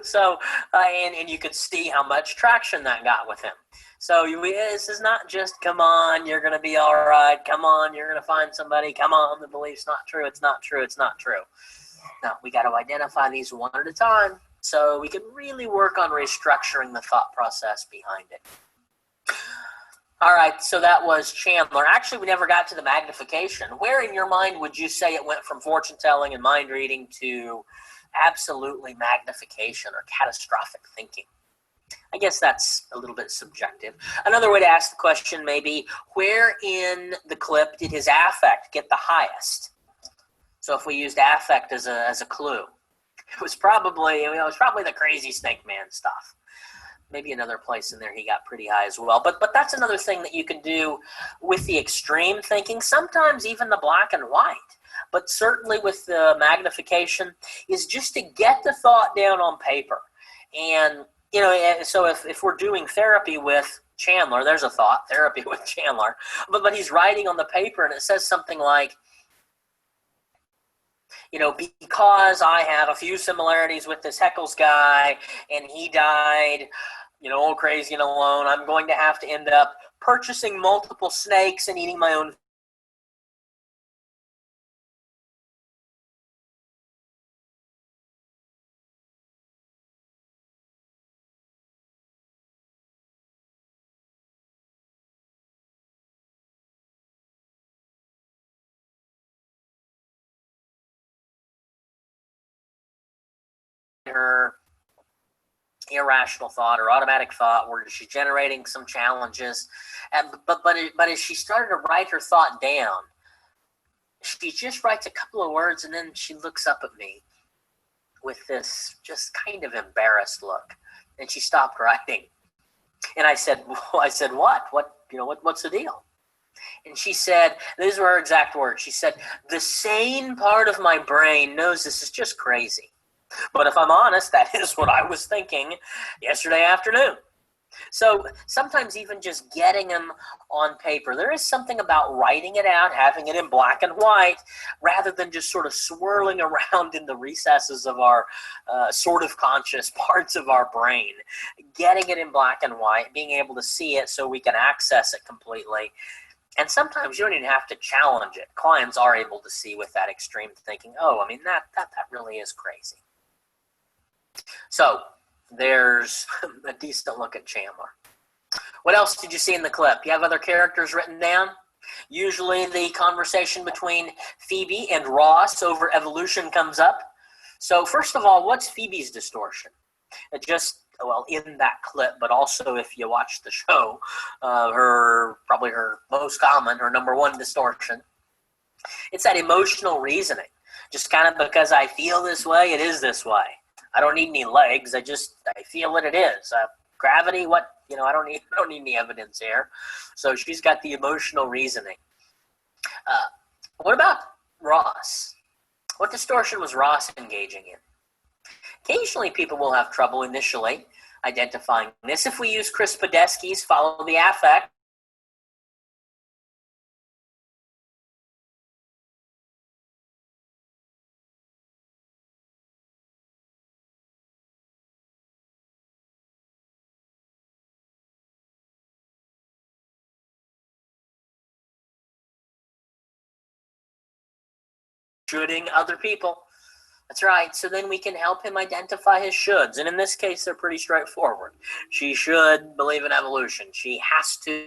So, and you could see how much traction that got with him. So this is not just, come on, you're going to be all right. Come on, you're going to find somebody. Come on, the belief's not true. It's not true. It's not true. No, we got to identify these one at a time so we can really work on restructuring the thought process behind it. All right, so that was Chandler. Actually, we never got to the magnification. Where in your mind would you say it went from fortune telling and mind reading to absolutely magnification or catastrophic thinking? I guess that's a little bit subjective. Another way to ask the question may be, where in the clip did his affect get the highest? So if we used affect as a clue, it was probably the crazy snake man stuff. Maybe another place in there he got pretty high as well. But that's another thing that you can do with the extreme thinking, sometimes even the black and white. But certainly with the magnification is just to get the thought down on paper. And, so if we're doing therapy with Chandler, there's a thought, therapy with Chandler. But he's writing on the paper and it says something like, because I have a few similarities with this Heckles guy and he died, all crazy and alone, I'm going to have to end up purchasing multiple snakes and eating my own her irrational thought or automatic thought where she's generating some challenges. But as she started to write her thought down, she just writes a couple of words and then she looks up at me with this just kind of embarrassed look. And she stopped writing. And I said, what? What's the deal? And she said, these were her exact words. She said, the sane part of my brain knows this is just crazy. But if I'm honest, that is what I was thinking yesterday afternoon. So sometimes even just getting them on paper, there is something about writing it out, having it in black and white, rather than just sort of swirling around in the recesses of our sort of conscious parts of our brain. Getting it in black and white, being able to see it so we can access it completely. And sometimes you don't even have to challenge it. Clients are able to see with that extreme thinking, oh, I mean, that really is crazy. So there's a decent look at Chandler. What else did you see in the clip? You have other characters written down? Usually the conversation between Phoebe and Ross over evolution comes up. So first of all, what's Phoebe's distortion? It just, well, in that clip, but also if you watch the show, probably her most common, her number one distortion. It's that emotional reasoning. Just kind of because I feel this way, it is this way. I don't need any legs. I feel what it is. Gravity, what? I don't need any evidence here. So she's got the emotional reasoning. What about Ross? What distortion was Ross engaging in? Occasionally, people will have trouble initially identifying this. If we use Chris Podesky's Follow the Affect, shoulding other people. That's right. So then we can help him identify his shoulds. And in this case, they're pretty straightforward. She should believe in evolution. She has to.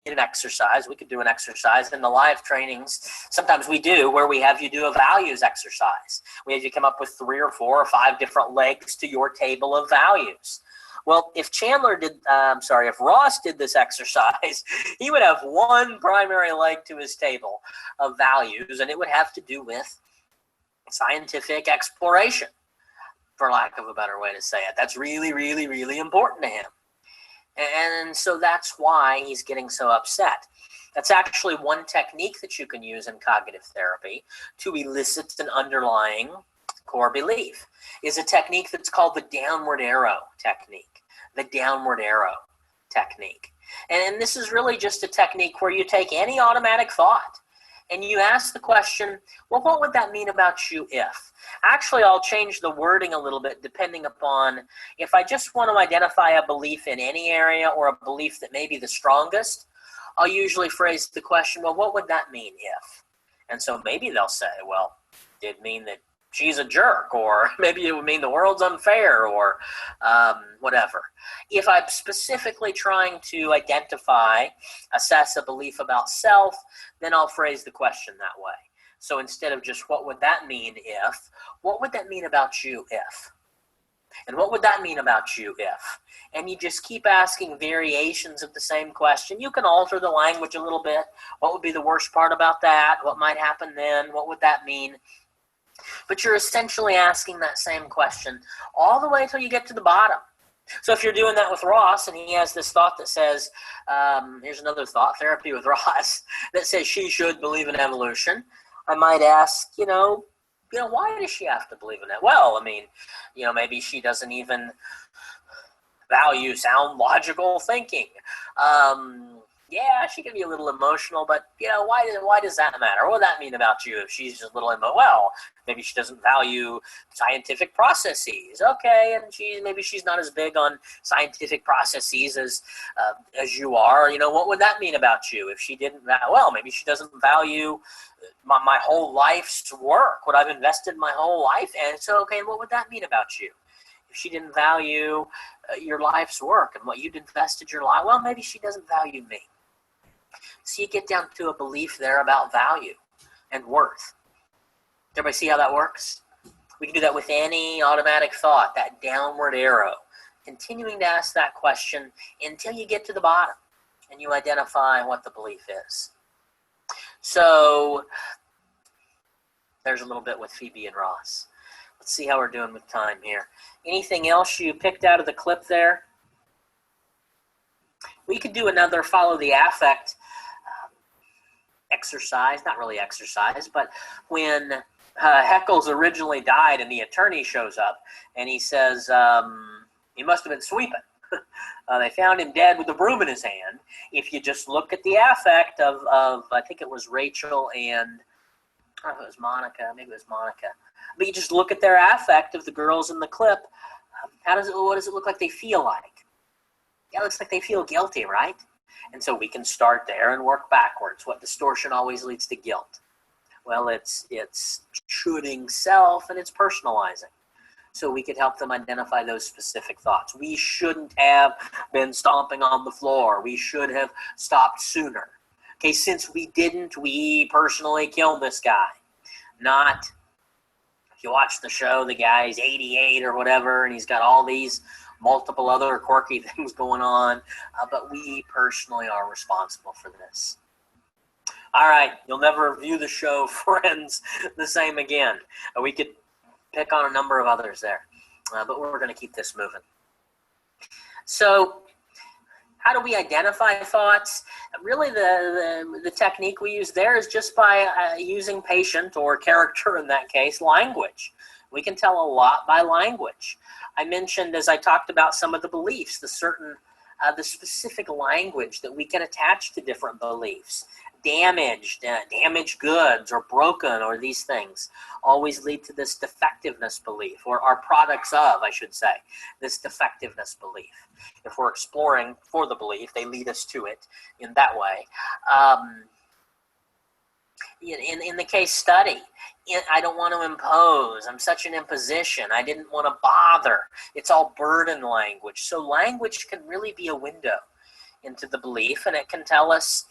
An exercise. We could do an exercise in the live trainings. Sometimes we do where we have you do a values exercise. We have you come up with 3 or 4 or 5 different legs to your table of values. Well, if if Ross did this exercise, he would have one primary leg to his table of values, and it would have to do with scientific exploration, for lack of a better way to say it. That's really, really, really important to him. And so that's why he's getting so upset. That's actually one technique that you can use in cognitive therapy to elicit an underlying core belief, is a technique that's called the downward arrow technique. The downward arrow technique. And this is really just a technique where you take any automatic thought and you ask the question, well, what would that mean about you if? Actually, I'll change the wording a little bit depending upon if I just want to identify a belief in any area or a belief that may be the strongest, I'll usually phrase the question, well, what would that mean if? And so maybe they'll say, well, it mean that she's a jerk, or maybe it would mean the world's unfair, or whatever. If I'm specifically trying to assess a belief about self, then I'll phrase the question that way. So instead of just what would that mean if, what would that mean about you if? And what would that mean about you if? And you just keep asking variations of the same question. You can alter the language a little bit. What would be the worst part about that? What might happen then? What would that mean? But you're essentially asking that same question all the way until you get to the bottom. So if you're doing that with Ross and he has this thought that says, here's another thought, therapy with Ross, that says she should believe in evolution, I might ask, why does she have to believe in it? Well, maybe she doesn't even value sound logical thinking. Yeah, she can be a little emotional, but why does that matter? What would that mean about you if she's just a little well, maybe she doesn't value scientific processes. Okay, and maybe she's not as big on scientific processes as you are. What would that mean about you if she didn't? Well, maybe she doesn't value my whole life's work, what I've invested my whole life in. So, okay, and what would that mean about you? If she didn't value your life's work and what you'd invested your life, well, maybe she doesn't value me. So you get down to a belief there about value and worth. Everybody see how that works? We can do that with any automatic thought, that downward arrow, continuing to ask that question until you get to the bottom and you identify what the belief is. So there's a little bit with Phoebe and Ross. Let's see how we're doing with time here. Anything else you picked out of the clip there? We could do another follow the affect exercise, not really exercise, but when Heckles originally died and the attorney shows up and he says, he must have been sweeping. They found him dead with a broom in his hand. If you just look at the affect of I think it was Rachel and, I don't know if it was Monica, maybe it was Monica. But you just look at their affect of the girls in the clip. What does it look like they feel like? Yeah, it looks like they feel guilty, right? And so we can start there and work backwards. What distortion always leads to guilt? Well, it's shooting self and it's personalizing. So we could help them identify those specific thoughts. We shouldn't have been stomping on the floor. We should have stopped sooner. Okay, since we didn't, we personally killed this guy. Not, if you watch the show, the guy's 88 or whatever, and he's got all these multiple other quirky things going on, but we personally are responsible for this. All right, you'll never view the show Friends the same again. We could pick on a number of others there, but we're going to keep this moving. So how do we identify thoughts? Really, the technique we use there is just by using patient, or character in that case, language. We can tell a lot by language. I mentioned, as I talked about some of the beliefs, the specific language that we can attach to different beliefs. Damaged goods, or broken, or these things always lead to this defectiveness belief, or are products of, I should say, this defectiveness belief. If we're exploring for the belief, they lead us to it in that way. In the case study, I don't want to impose. I'm such an imposition. I didn't want to bother. It's all burden language. So language can really be a window into the belief, and it can tell us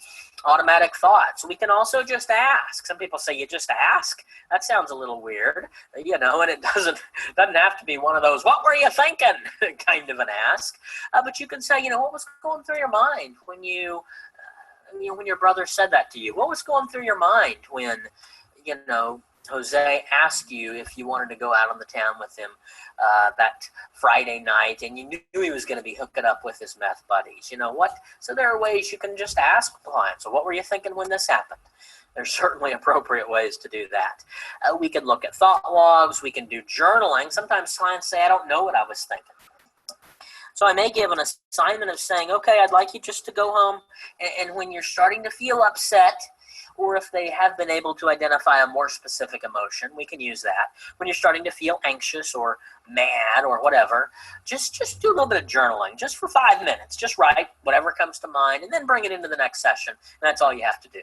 automatic thoughts. We can also just ask. Some people say, you just ask? That sounds a little weird, and it doesn't have to be one of those, what were you thinking, kind of an ask. But you can say, what was going through your mind when when your brother said that to you? What was going through your mind when, Jose asked you if you wanted to go out on the town with him that Friday night, and you knew he was going to be hooking up with his meth buddies? So there are ways you can just ask clients, so what were you thinking when this happened? There's certainly appropriate ways to do that. We can look at thought logs. We can do journaling. Sometimes clients say, I don't know what I was thinking. So I may give an assignment of saying, okay, I'd like you just to go home, and when you're starting to feel upset, or if they have been able to identify a more specific emotion, we can use that. When you're starting to feel anxious or mad or whatever, just do a little bit of journaling, just for 5 minutes. Just write whatever comes to mind, and then bring it into the next session. And that's all you have to do.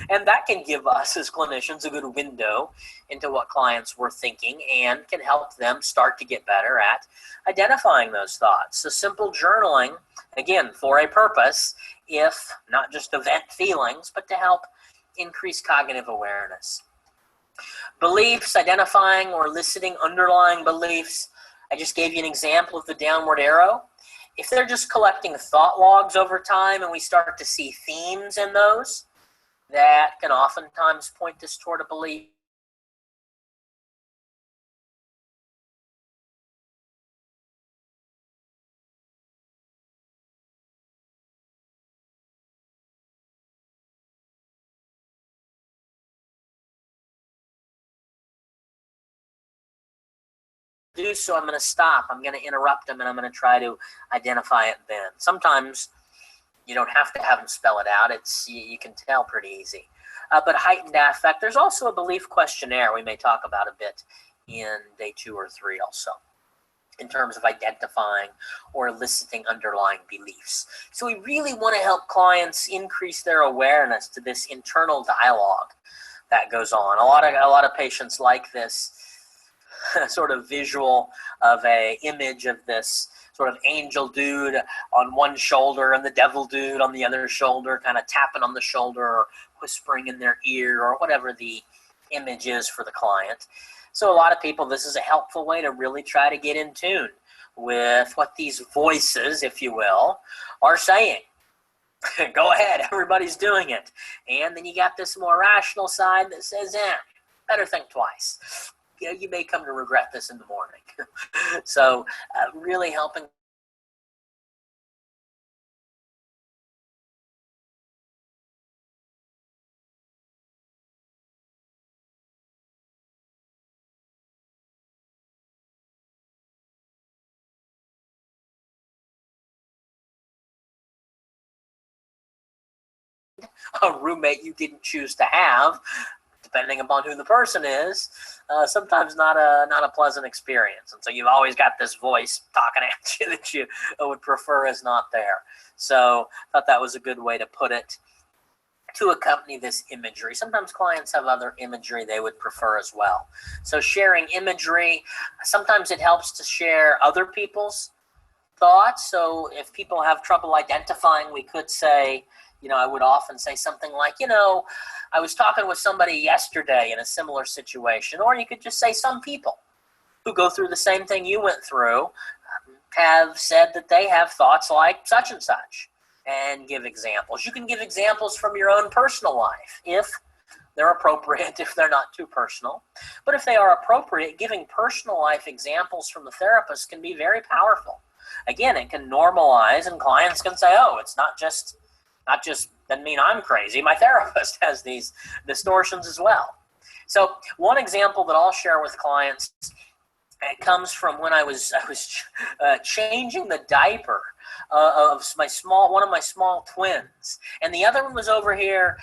And that can give us as clinicians a good window into what clients were thinking, and can help them start to get better at identifying those thoughts. So simple journaling, again, for a purpose, if not just to vent feelings, but to help increase cognitive awareness. Beliefs, identifying or eliciting underlying beliefs. I just gave you an example of the downward arrow. If they're just collecting thought logs over time and we start to see themes in those, that can oftentimes point us toward a belief. Do so, I'm going to stop. I'm going to interrupt them, and I'm going to try to identify it then. Sometimes you don't have to have them spell it out. You can tell pretty easy. But heightened affect, there's also a belief questionnaire we may talk about a bit in day 2 or 3 also, in terms of identifying or eliciting underlying beliefs. So we really want to help clients increase their awareness to this internal dialogue that goes on. A lot of patients like this sort of visual of a image of this sort of angel dude on one shoulder and the devil dude on the other shoulder, kind of tapping on the shoulder or whispering in their ear, or whatever the image is for the client. So a lot of people, this is a helpful way to really try to get in tune with what these voices, if you will, are saying. Go ahead, everybody's doing it. And then you got this more rational side that says, better think twice. you may come to regret this in the morning. So really helping a roommate you didn't choose to have, depending upon who the person is, sometimes not a pleasant experience. And so you've always got this voice talking at you that you would prefer is not there. So I thought that was a good way to put it to accompany this imagery. Sometimes clients have other imagery they would prefer as well. So sharing imagery, sometimes it helps to share other people's thoughts. So if people have trouble identifying, we could say, I would often say something like, I was talking with somebody yesterday in a similar situation. Or you could just say some people who go through the same thing you went through have said that they have thoughts like such and such, and give examples. You can give examples from your own personal life if they're appropriate, if they're not too personal. But if they are appropriate, giving personal life examples from the therapist can be very powerful. Again, it can normalize, and clients can say, oh, it's not just doesn't mean I'm crazy. My therapist has these distortions as well. So one example that I'll share with clients, it comes from when I was changing the diaper of one of my small twins, and the other one was over here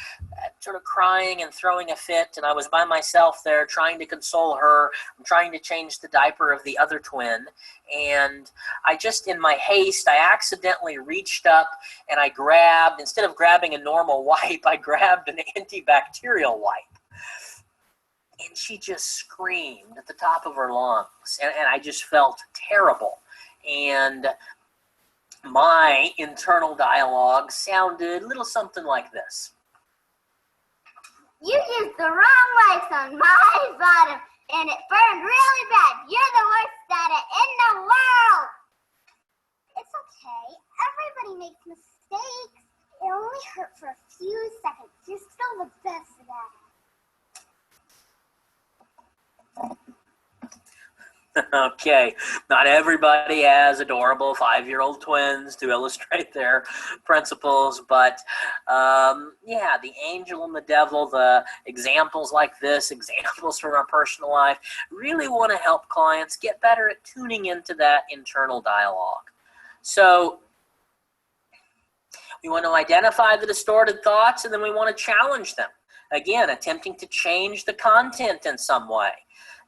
sort of crying and throwing a fit, and I was by myself there trying to console her. I'm trying to change the diaper of the other twin, and I just, in my haste, I accidentally reached up and I grabbed, instead of grabbing a normal wipe, I grabbed an antibacterial wipe. And she just screamed at the top of her lungs, and I just felt terrible. And my internal dialogue sounded a little something like this. You used the wrong wipes on my bottom, and it burned really bad. You're the worst at it in the world. It's okay. Everybody makes mistakes. It only hurt for a few seconds. You're still the best at it. Okay, not everybody has adorable 5-year-old twins to illustrate their principles, but yeah, the angel and the devil, the examples like this, examples from our personal life, really want to help clients get better at tuning into that internal dialogue. So we want to identify the distorted thoughts, and then we want to challenge them. Again, attempting to change the content in some way.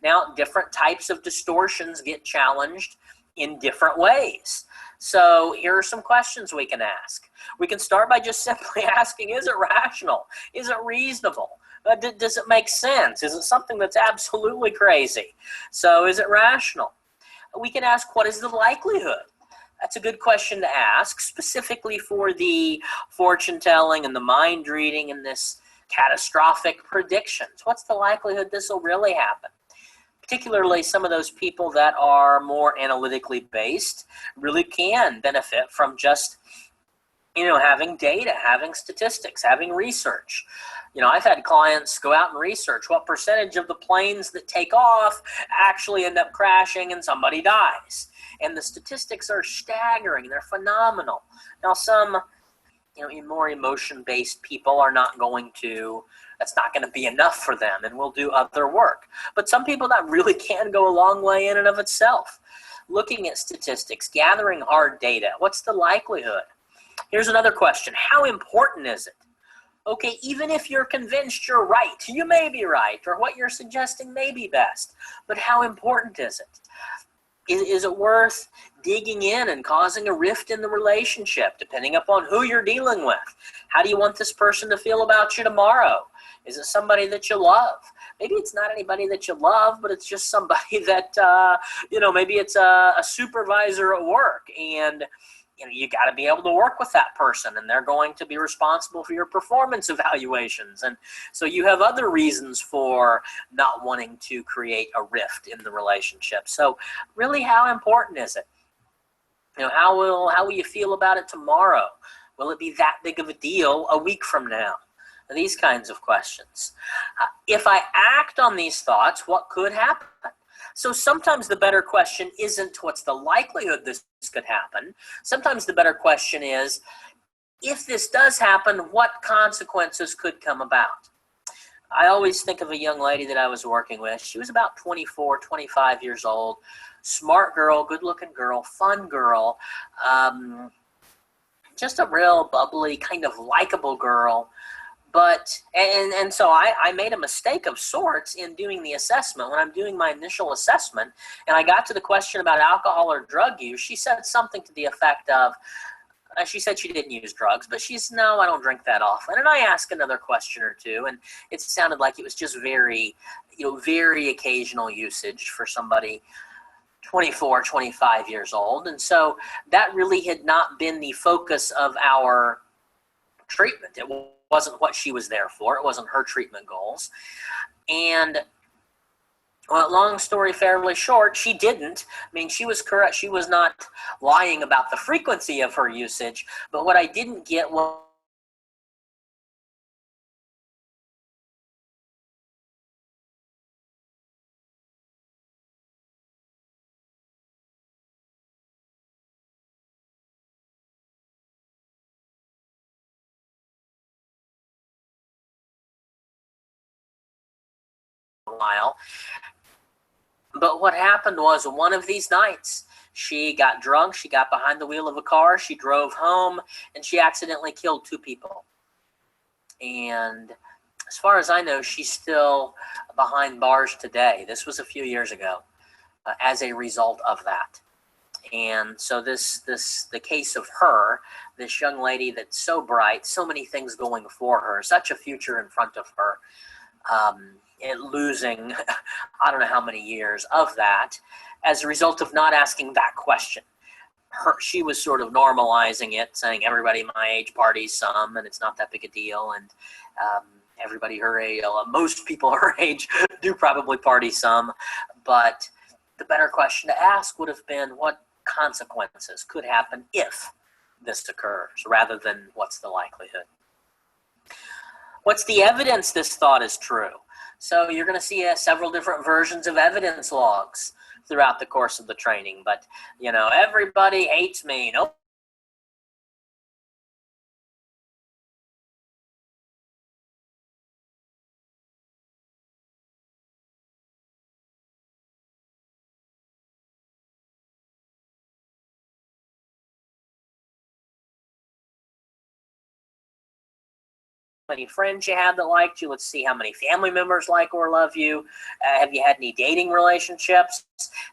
Now, different types of distortions get challenged in different ways. So here are some questions we can ask. We can start by just simply asking, is it rational? Is it reasonable? Does it make sense? Is it something that's absolutely crazy? So is it rational? We can ask, what is the likelihood? That's a good question to ask, specifically for the fortune telling and the mind reading and this catastrophic predictions. What's the likelihood this will really happen? Particularly some of those people that are more analytically based really can benefit from just, having data, having statistics, having research. I've had clients go out and research what percentage of the planes that take off actually end up crashing and somebody dies. And the statistics are staggering. They're phenomenal. Now, some more emotion-based people are not going to, that's not going to be enough for them, and we'll do other work. But some people, that really can go a long way in and of itself. Looking at statistics, gathering hard data, what's the likelihood? Here's another question. How important is it? Okay, even if you're convinced you're right, you may be right, or what you're suggesting may be best, but how important is it? Is it worth digging in and causing a rift in the relationship, depending upon who you're dealing with? How do you want this person to feel about you tomorrow? Is it somebody that you love? Maybe it's not anybody that you love, but it's just somebody that, maybe it's a supervisor at work, and you got to be able to work with that person, and they're going to be responsible for your performance evaluations. And so you have other reasons for not wanting to create a rift in the relationship. So really, how important is it? How will you feel about it tomorrow? Will it be that big of a deal a week from now? These kinds of questions. If I act on these thoughts, what could happen? So sometimes the better question isn't what's the likelihood this could happen. Sometimes the better question is, if this does happen, what consequences could come about? I always think of a young lady that I was working with. She was about 24, 25 years old, smart girl, good-looking girl, fun girl, just a real bubbly, kind of likable girl. But, and so I made a mistake of sorts in doing the assessment. When I'm doing my initial assessment, and I got to the question about alcohol or drug use, she said something to the effect of, she said she didn't use drugs, but she's, no, I don't drink that often. And I asked another question or two, and it sounded like it was just very, very occasional usage for somebody 24, 25 years old. And so that really had not been the focus of our treatment. It wasn't what she was there for. It wasn't her treatment goals. And well, long story fairly short, she didn't. I mean, she was correct. She was not lying about the frequency of her usage. But what I didn't get was a while. But what happened was one of these nights, she got drunk, she got behind the wheel of a car, she drove home, and she accidentally killed 2 people. And as far as I know, she's still behind bars today. This was a few years ago as a result of that. And so the case of her, this young lady that's so bright, so many things going for her, such a future in front of her, losing I don't know how many years of that as a result of not asking that question. She was sort of normalizing it, saying everybody my age parties some, and it's not that big a deal, and everybody her age, most people her age do probably party some, but the better question to ask would have been what consequences could happen if this occurs, rather than what's the likelihood. What's the evidence this thought is true? So you're going to see several different versions of evidence logs throughout the course of the training. But, everybody hates me. Nope. Many friends you have that liked you. Let's see how many family members like or love you. Have you had any dating relationships?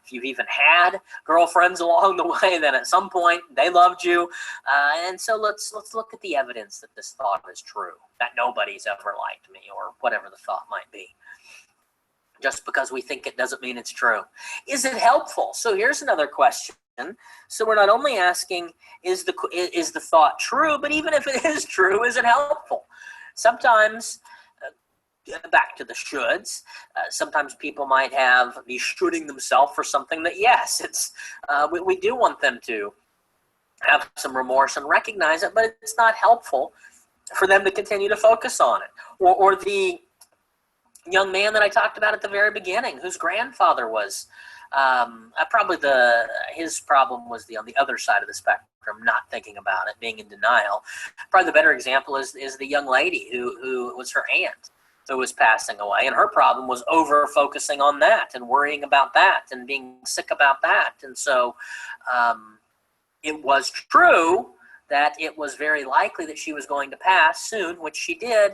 If you've even had girlfriends along the way, then at some point they loved you. And so let's look at the evidence that this thought is true, that nobody's ever liked me, or whatever the thought might be. Just because we think it doesn't mean it's true. Is it helpful? So here's another question. So we're not only asking, is the thought true, but even if it is true, is it helpful? Sometimes, back to the shoulds, sometimes people might be shoulding themselves for something that, yes, it's we do want them to have some remorse and recognize it, but it's not helpful for them to continue to focus on it. Or the young man that I talked about at the very beginning, whose grandfather was, his problem was on the other side of the spectrum, not thinking about it, being in denial. Probably the better example is the young lady who was her aunt who was passing away, and her problem was over-focusing on that and worrying about that and being sick about that. And so it was true that it was very likely that she was going to pass soon, which she did.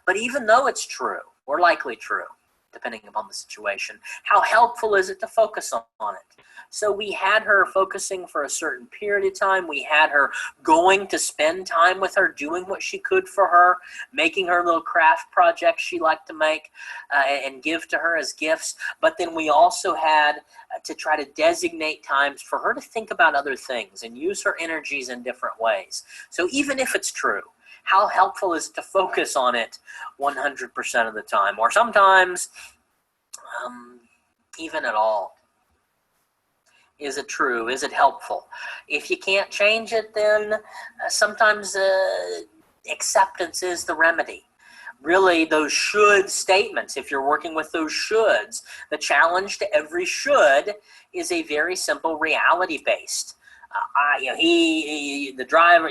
But even though it's true, or likely true, depending upon the situation, how helpful is it to focus on it? So we had her focusing for a certain period of time. We had her going to spend time with her, doing what she could for her, making her little craft projects she liked to make and give to her as gifts. But then we also had to try to designate times for her to think about other things and use her energies in different ways. So even if it's true, how helpful is it to focus on it 100% of the time, or sometimes even at all? Is it true? Is it helpful? If you can't change it, then sometimes acceptance is the remedy. really those should statements. If you're working with those shoulds, the challenge to every should is a very simple reality-based. The driver,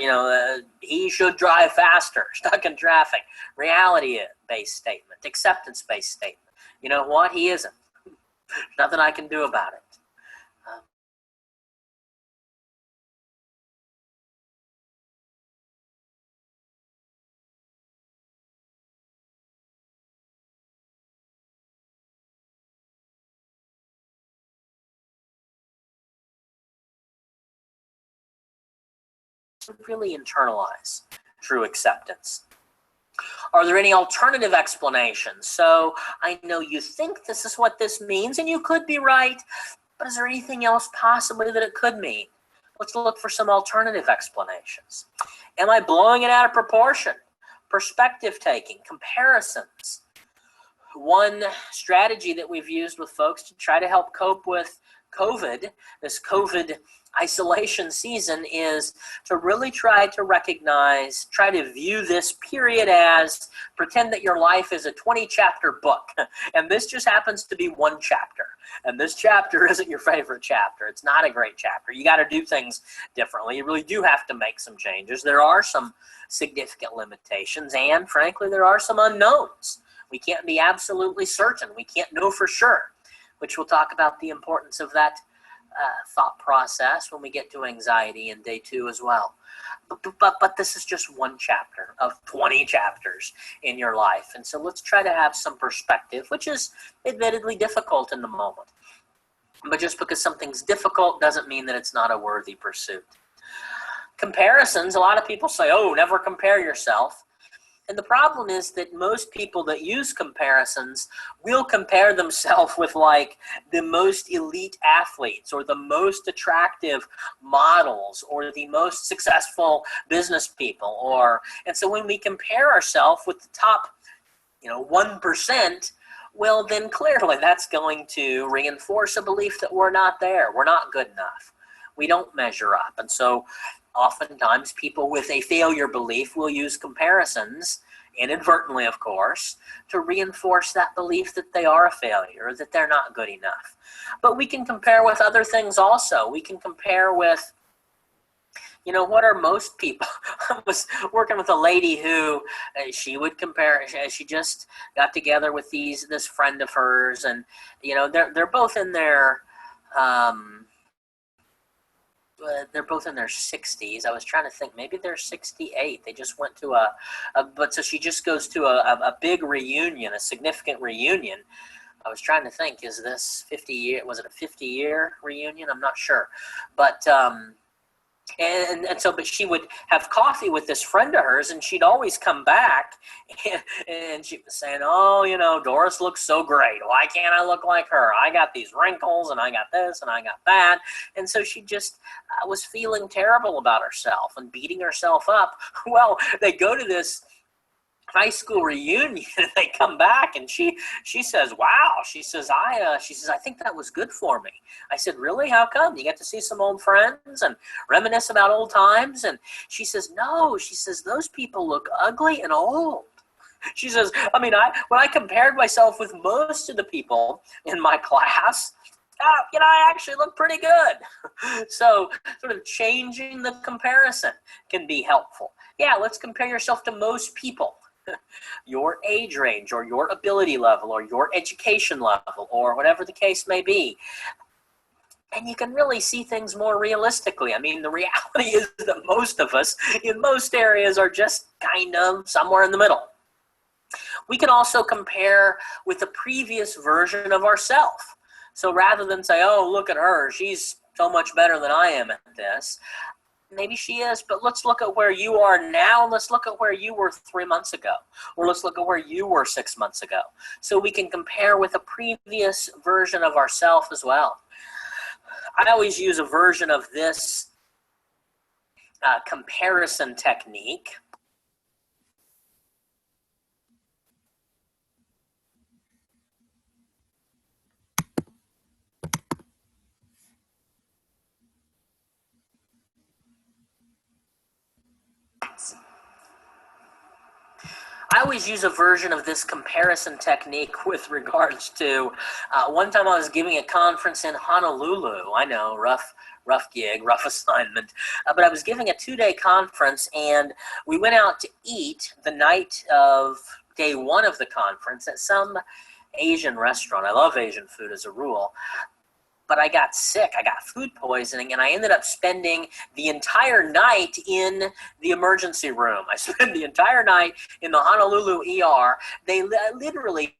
he should drive faster, stuck in traffic. Reality-based statement, acceptance-based statement. You know what? He isn't. Nothing I can do about it. Really internalize true acceptance. Are there any alternative explanations? So I know you think this is what this means, and you could be right, but is there anything else possibly that it could mean? Let's look for some alternative explanations. Am I blowing it out of proportion? Perspective taking, comparisons. One strategy that we've used with folks to try to help cope with COVID, this COVID isolation season, is to really try to recognize, try to view this period as, pretend that your life is a 20-chapter book, and this just happens to be one chapter, and this chapter isn't your favorite chapter. It's not a great chapter. You got to do things differently. You really do have to make some changes. There are some significant limitations, and frankly, there are some unknowns. We can't be absolutely certain. We can't know for sure, which we'll talk about the importance of that thought process when we get to anxiety in day 2 as well. But this is just one chapter of 20 chapters in your life. And so let's try to have some perspective, which is admittedly difficult in the moment. But just because something's difficult doesn't mean that it's not a worthy pursuit. Comparisons, a lot of people say, oh, never compare yourself. And the problem is that most people that use comparisons will compare themselves with like the most elite athletes or the most attractive models or the most successful business people. And so when we compare ourselves with the top 1%, well, then clearly that's going to reinforce a belief that we're not there. We're not good enough. We don't measure up. And so oftentimes people with a failure belief will use comparisons, inadvertently of course, to reinforce that belief that they are a failure, that they're not good enough. But we can compare with other things also. We can compare with, what are most people? I was working with a lady who she would compare, she just got together with this friend of hers, and they're both in their they're both in their 60s. I was trying to think, maybe they're 68. They just went to so she just goes to a big reunion, a significant reunion. I was trying to think, is this 50 year, was it a 50-year reunion? I'm not sure. But, but she would have coffee with this friend of hers, and she'd always come back, and she was saying, oh, Doris looks so great. Why can't I look like her? I got these wrinkles, and I got this, and I got that. And so she just was feeling terrible about herself and beating herself up. Well, they go to this high school reunion, and they come back, and she says, wow, she says, I think that was good for me. I said, really? How come? You get to see some old friends and reminisce about old times? And she says, no, she says, those people look ugly and old. She says, when I compared myself with most of the people in my class, I actually look pretty good. So sort of changing the comparison can be helpful. Yeah, let's compare yourself to most people. Your age range or your ability level or your education level or whatever the case may be. And you can really see things more realistically. The reality is that most of us in most areas are just kind of somewhere in the middle. We can also compare with the previous version of ourselves. So rather than say, oh, look at her, she's so much better than I am at this. Maybe she is, but let's look at where you are now, and let's look at where you were 3 months ago, or let's look at where you were 6 months ago. So we can compare with a previous version of ourselves as well. I always use a version of this comparison technique. I always use a version of this comparison technique with regards to one time I was giving a conference in Honolulu. I know, rough gig, rough assignment. But I was giving a 2-day conference, and we went out to eat the night of day 1 of the conference at some Asian restaurant. I love Asian food as a rule. But I got sick. I got food poisoning, and I ended up spending the entire night in the emergency room. I spent the entire night in the Honolulu ER. They literally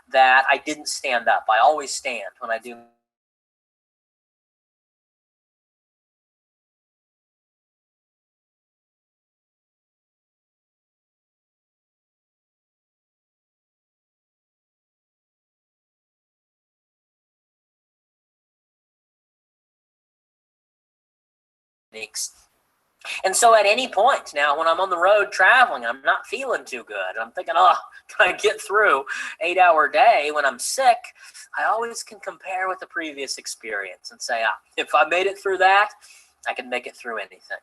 that I didn't stand up. I always stand when I do techniques. And so at any point now, when I'm on the road traveling, I'm not feeling too good. I'm thinking, oh, can I get through 8-hour day when I'm sick? I always can compare with the previous experience and say, if I made it through that, I can make it through anything.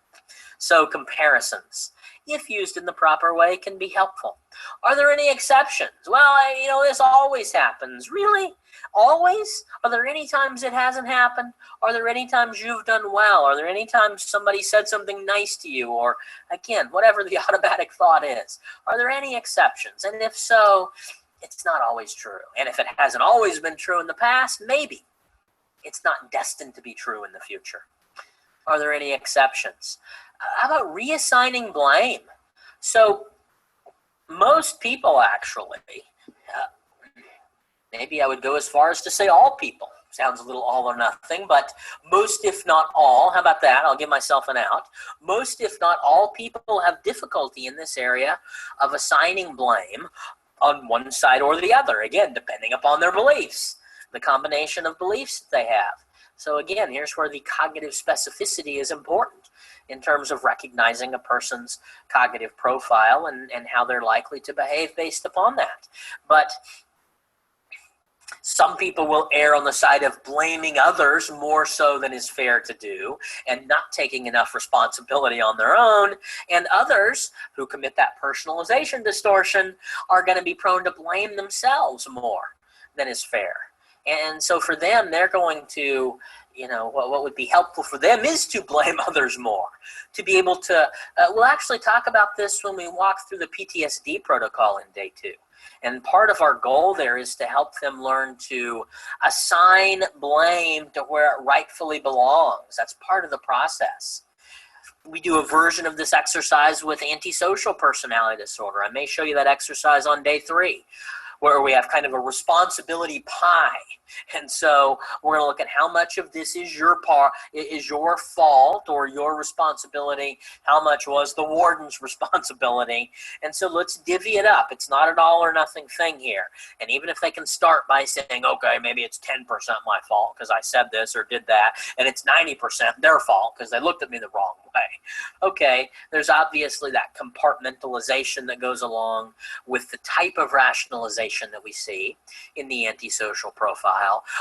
So comparisons, if used in the proper way, can be helpful. Are there any exceptions? Well, this always happens. Really? Always? Are there any times it hasn't happened? Are there any times you've done well? Are there any times somebody said something nice to you? Or, again, whatever the automatic thought is. Are there any exceptions? And if so, it's not always true. And if it hasn't always been true in the past, maybe it's not destined to be true in the future. Are there any exceptions? How about reassigning blame? So most people actually, maybe I would go as far as to say all people. Sounds a little all or nothing, but most, if not all, how about that? I'll give myself an out. Most, if not all, people have difficulty in this area of assigning blame on one side or the other, again, depending upon their beliefs, the combination of beliefs that they have. So again, here's where the cognitive specificity is important in terms of recognizing a person's cognitive profile and how they're likely to behave based upon that. But some people will err on the side of blaming others more so than is fair to do and not taking enough responsibility on their own. And others who commit that personalization distortion are going to be prone to blame themselves more than is fair. And so for them, they're going to, what would be helpful for them is to blame others more, to be able to, we'll actually talk about this when we walk through the PTSD protocol in day 2. And part of our goal there is to help them learn to assign blame to where it rightfully belongs. That's part of the process. We do a version of this exercise with antisocial personality disorder. I may show you that exercise on day 3, where we have kind of a responsibility pie. And so we're going to look at how much of this is your fault or your responsibility, how much was the warden's responsibility. And so let's divvy it up. It's not an all or nothing thing here. And even if they can start by saying, okay, maybe it's 10% my fault because I said this or did that, and it's 90% their fault because they looked at me the wrong way. Okay, there's obviously that compartmentalization that goes along with the type of rationalization that we see in the antisocial profile.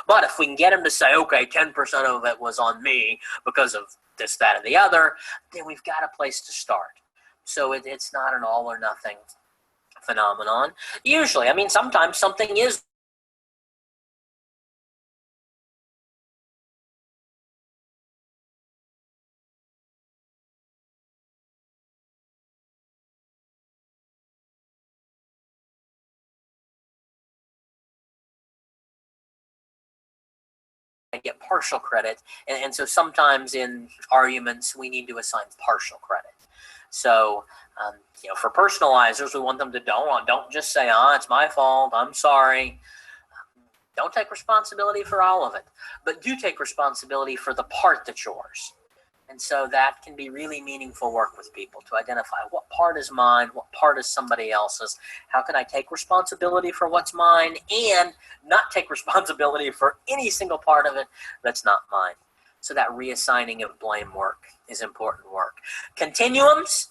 But if we can get them to say, okay, 10% of it was on me because of this, that, and the other, then we've got a place to start. So it's not an all or nothing phenomenon. Usually, sometimes something is get partial credit, and so sometimes in arguments we need to assign partial credit. So for personalizers, we want them to don't just say, it's my fault, I'm sorry. Don't take responsibility for all of it, but do take responsibility for the part that's yours. And so that can be really meaningful work with people to identify what part is mine, what part is somebody else's. How can I take responsibility for what's mine and not take responsibility for any single part of it that's not mine? So that reassigning of blame work is important work. Continuums,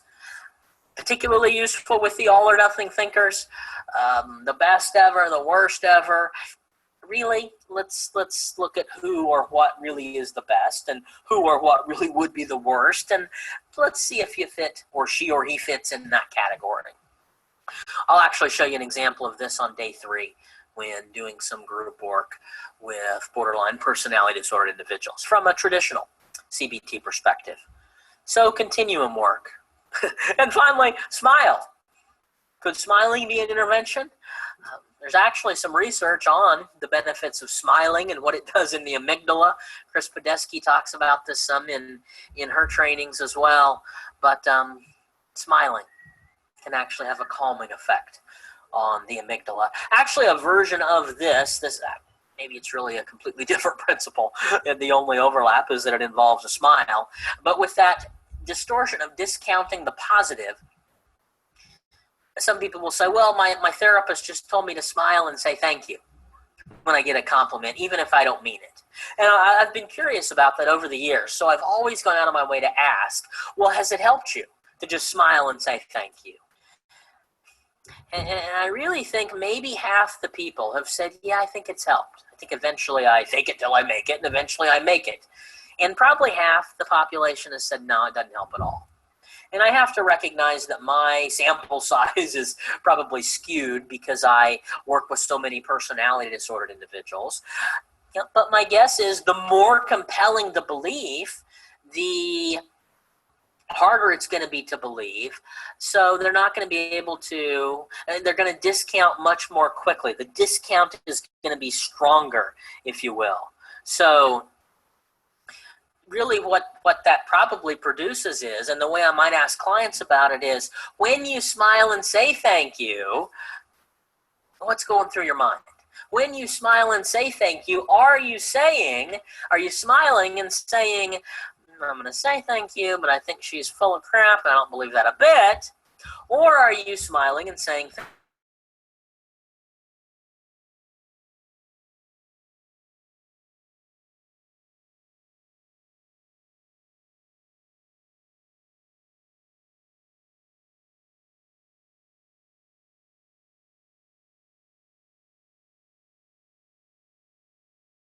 particularly useful with the all or nothing thinkers. The best ever, the worst ever. Really, let's look at who or what really is the best and who or what really would be the worst, and let's see if you fit, or she or he fits in that category. I'll actually show you an example of this on day 3 when doing some group work with borderline personality disorder individuals from a traditional CBT perspective. So continuum work. And finally, smile. Could smiling be an intervention? There's actually some research on the benefits of smiling and what it does in the amygdala. Chris Podesky talks about this some in her trainings as well. But smiling can actually have a calming effect on the amygdala. Actually, a version of this maybe it's really a completely different principle, and the only overlap is that it involves a smile. But with that distortion of discounting the positive, some people will say, well, my therapist just told me to smile and say thank you when I get a compliment, even if I don't mean it. And I've been curious about that over the years, so I've always gone out of my way to ask, well, has it helped you to just smile and say thank you? And I really think maybe half the people have said, yeah, I think it's helped. I think eventually I fake it till I make it, and eventually I make it. And probably half the population has said, no, it doesn't help at all. And I have to recognize that my sample size is probably skewed because I work with so many personality disordered individuals. But my guess is the more compelling the belief, the harder it's going to be to believe. So they're not going to be able to, they're going to discount much more quickly. The discount is going to be stronger, if you will. So really what that probably produces is, and the way I might ask clients about it is, when you smile and say thank you, what's going through your mind? When you smile and say thank you, are you smiling and saying, I'm going to say thank you, but I think she's full of crap, and I don't believe that a bit? Or are you smiling and saying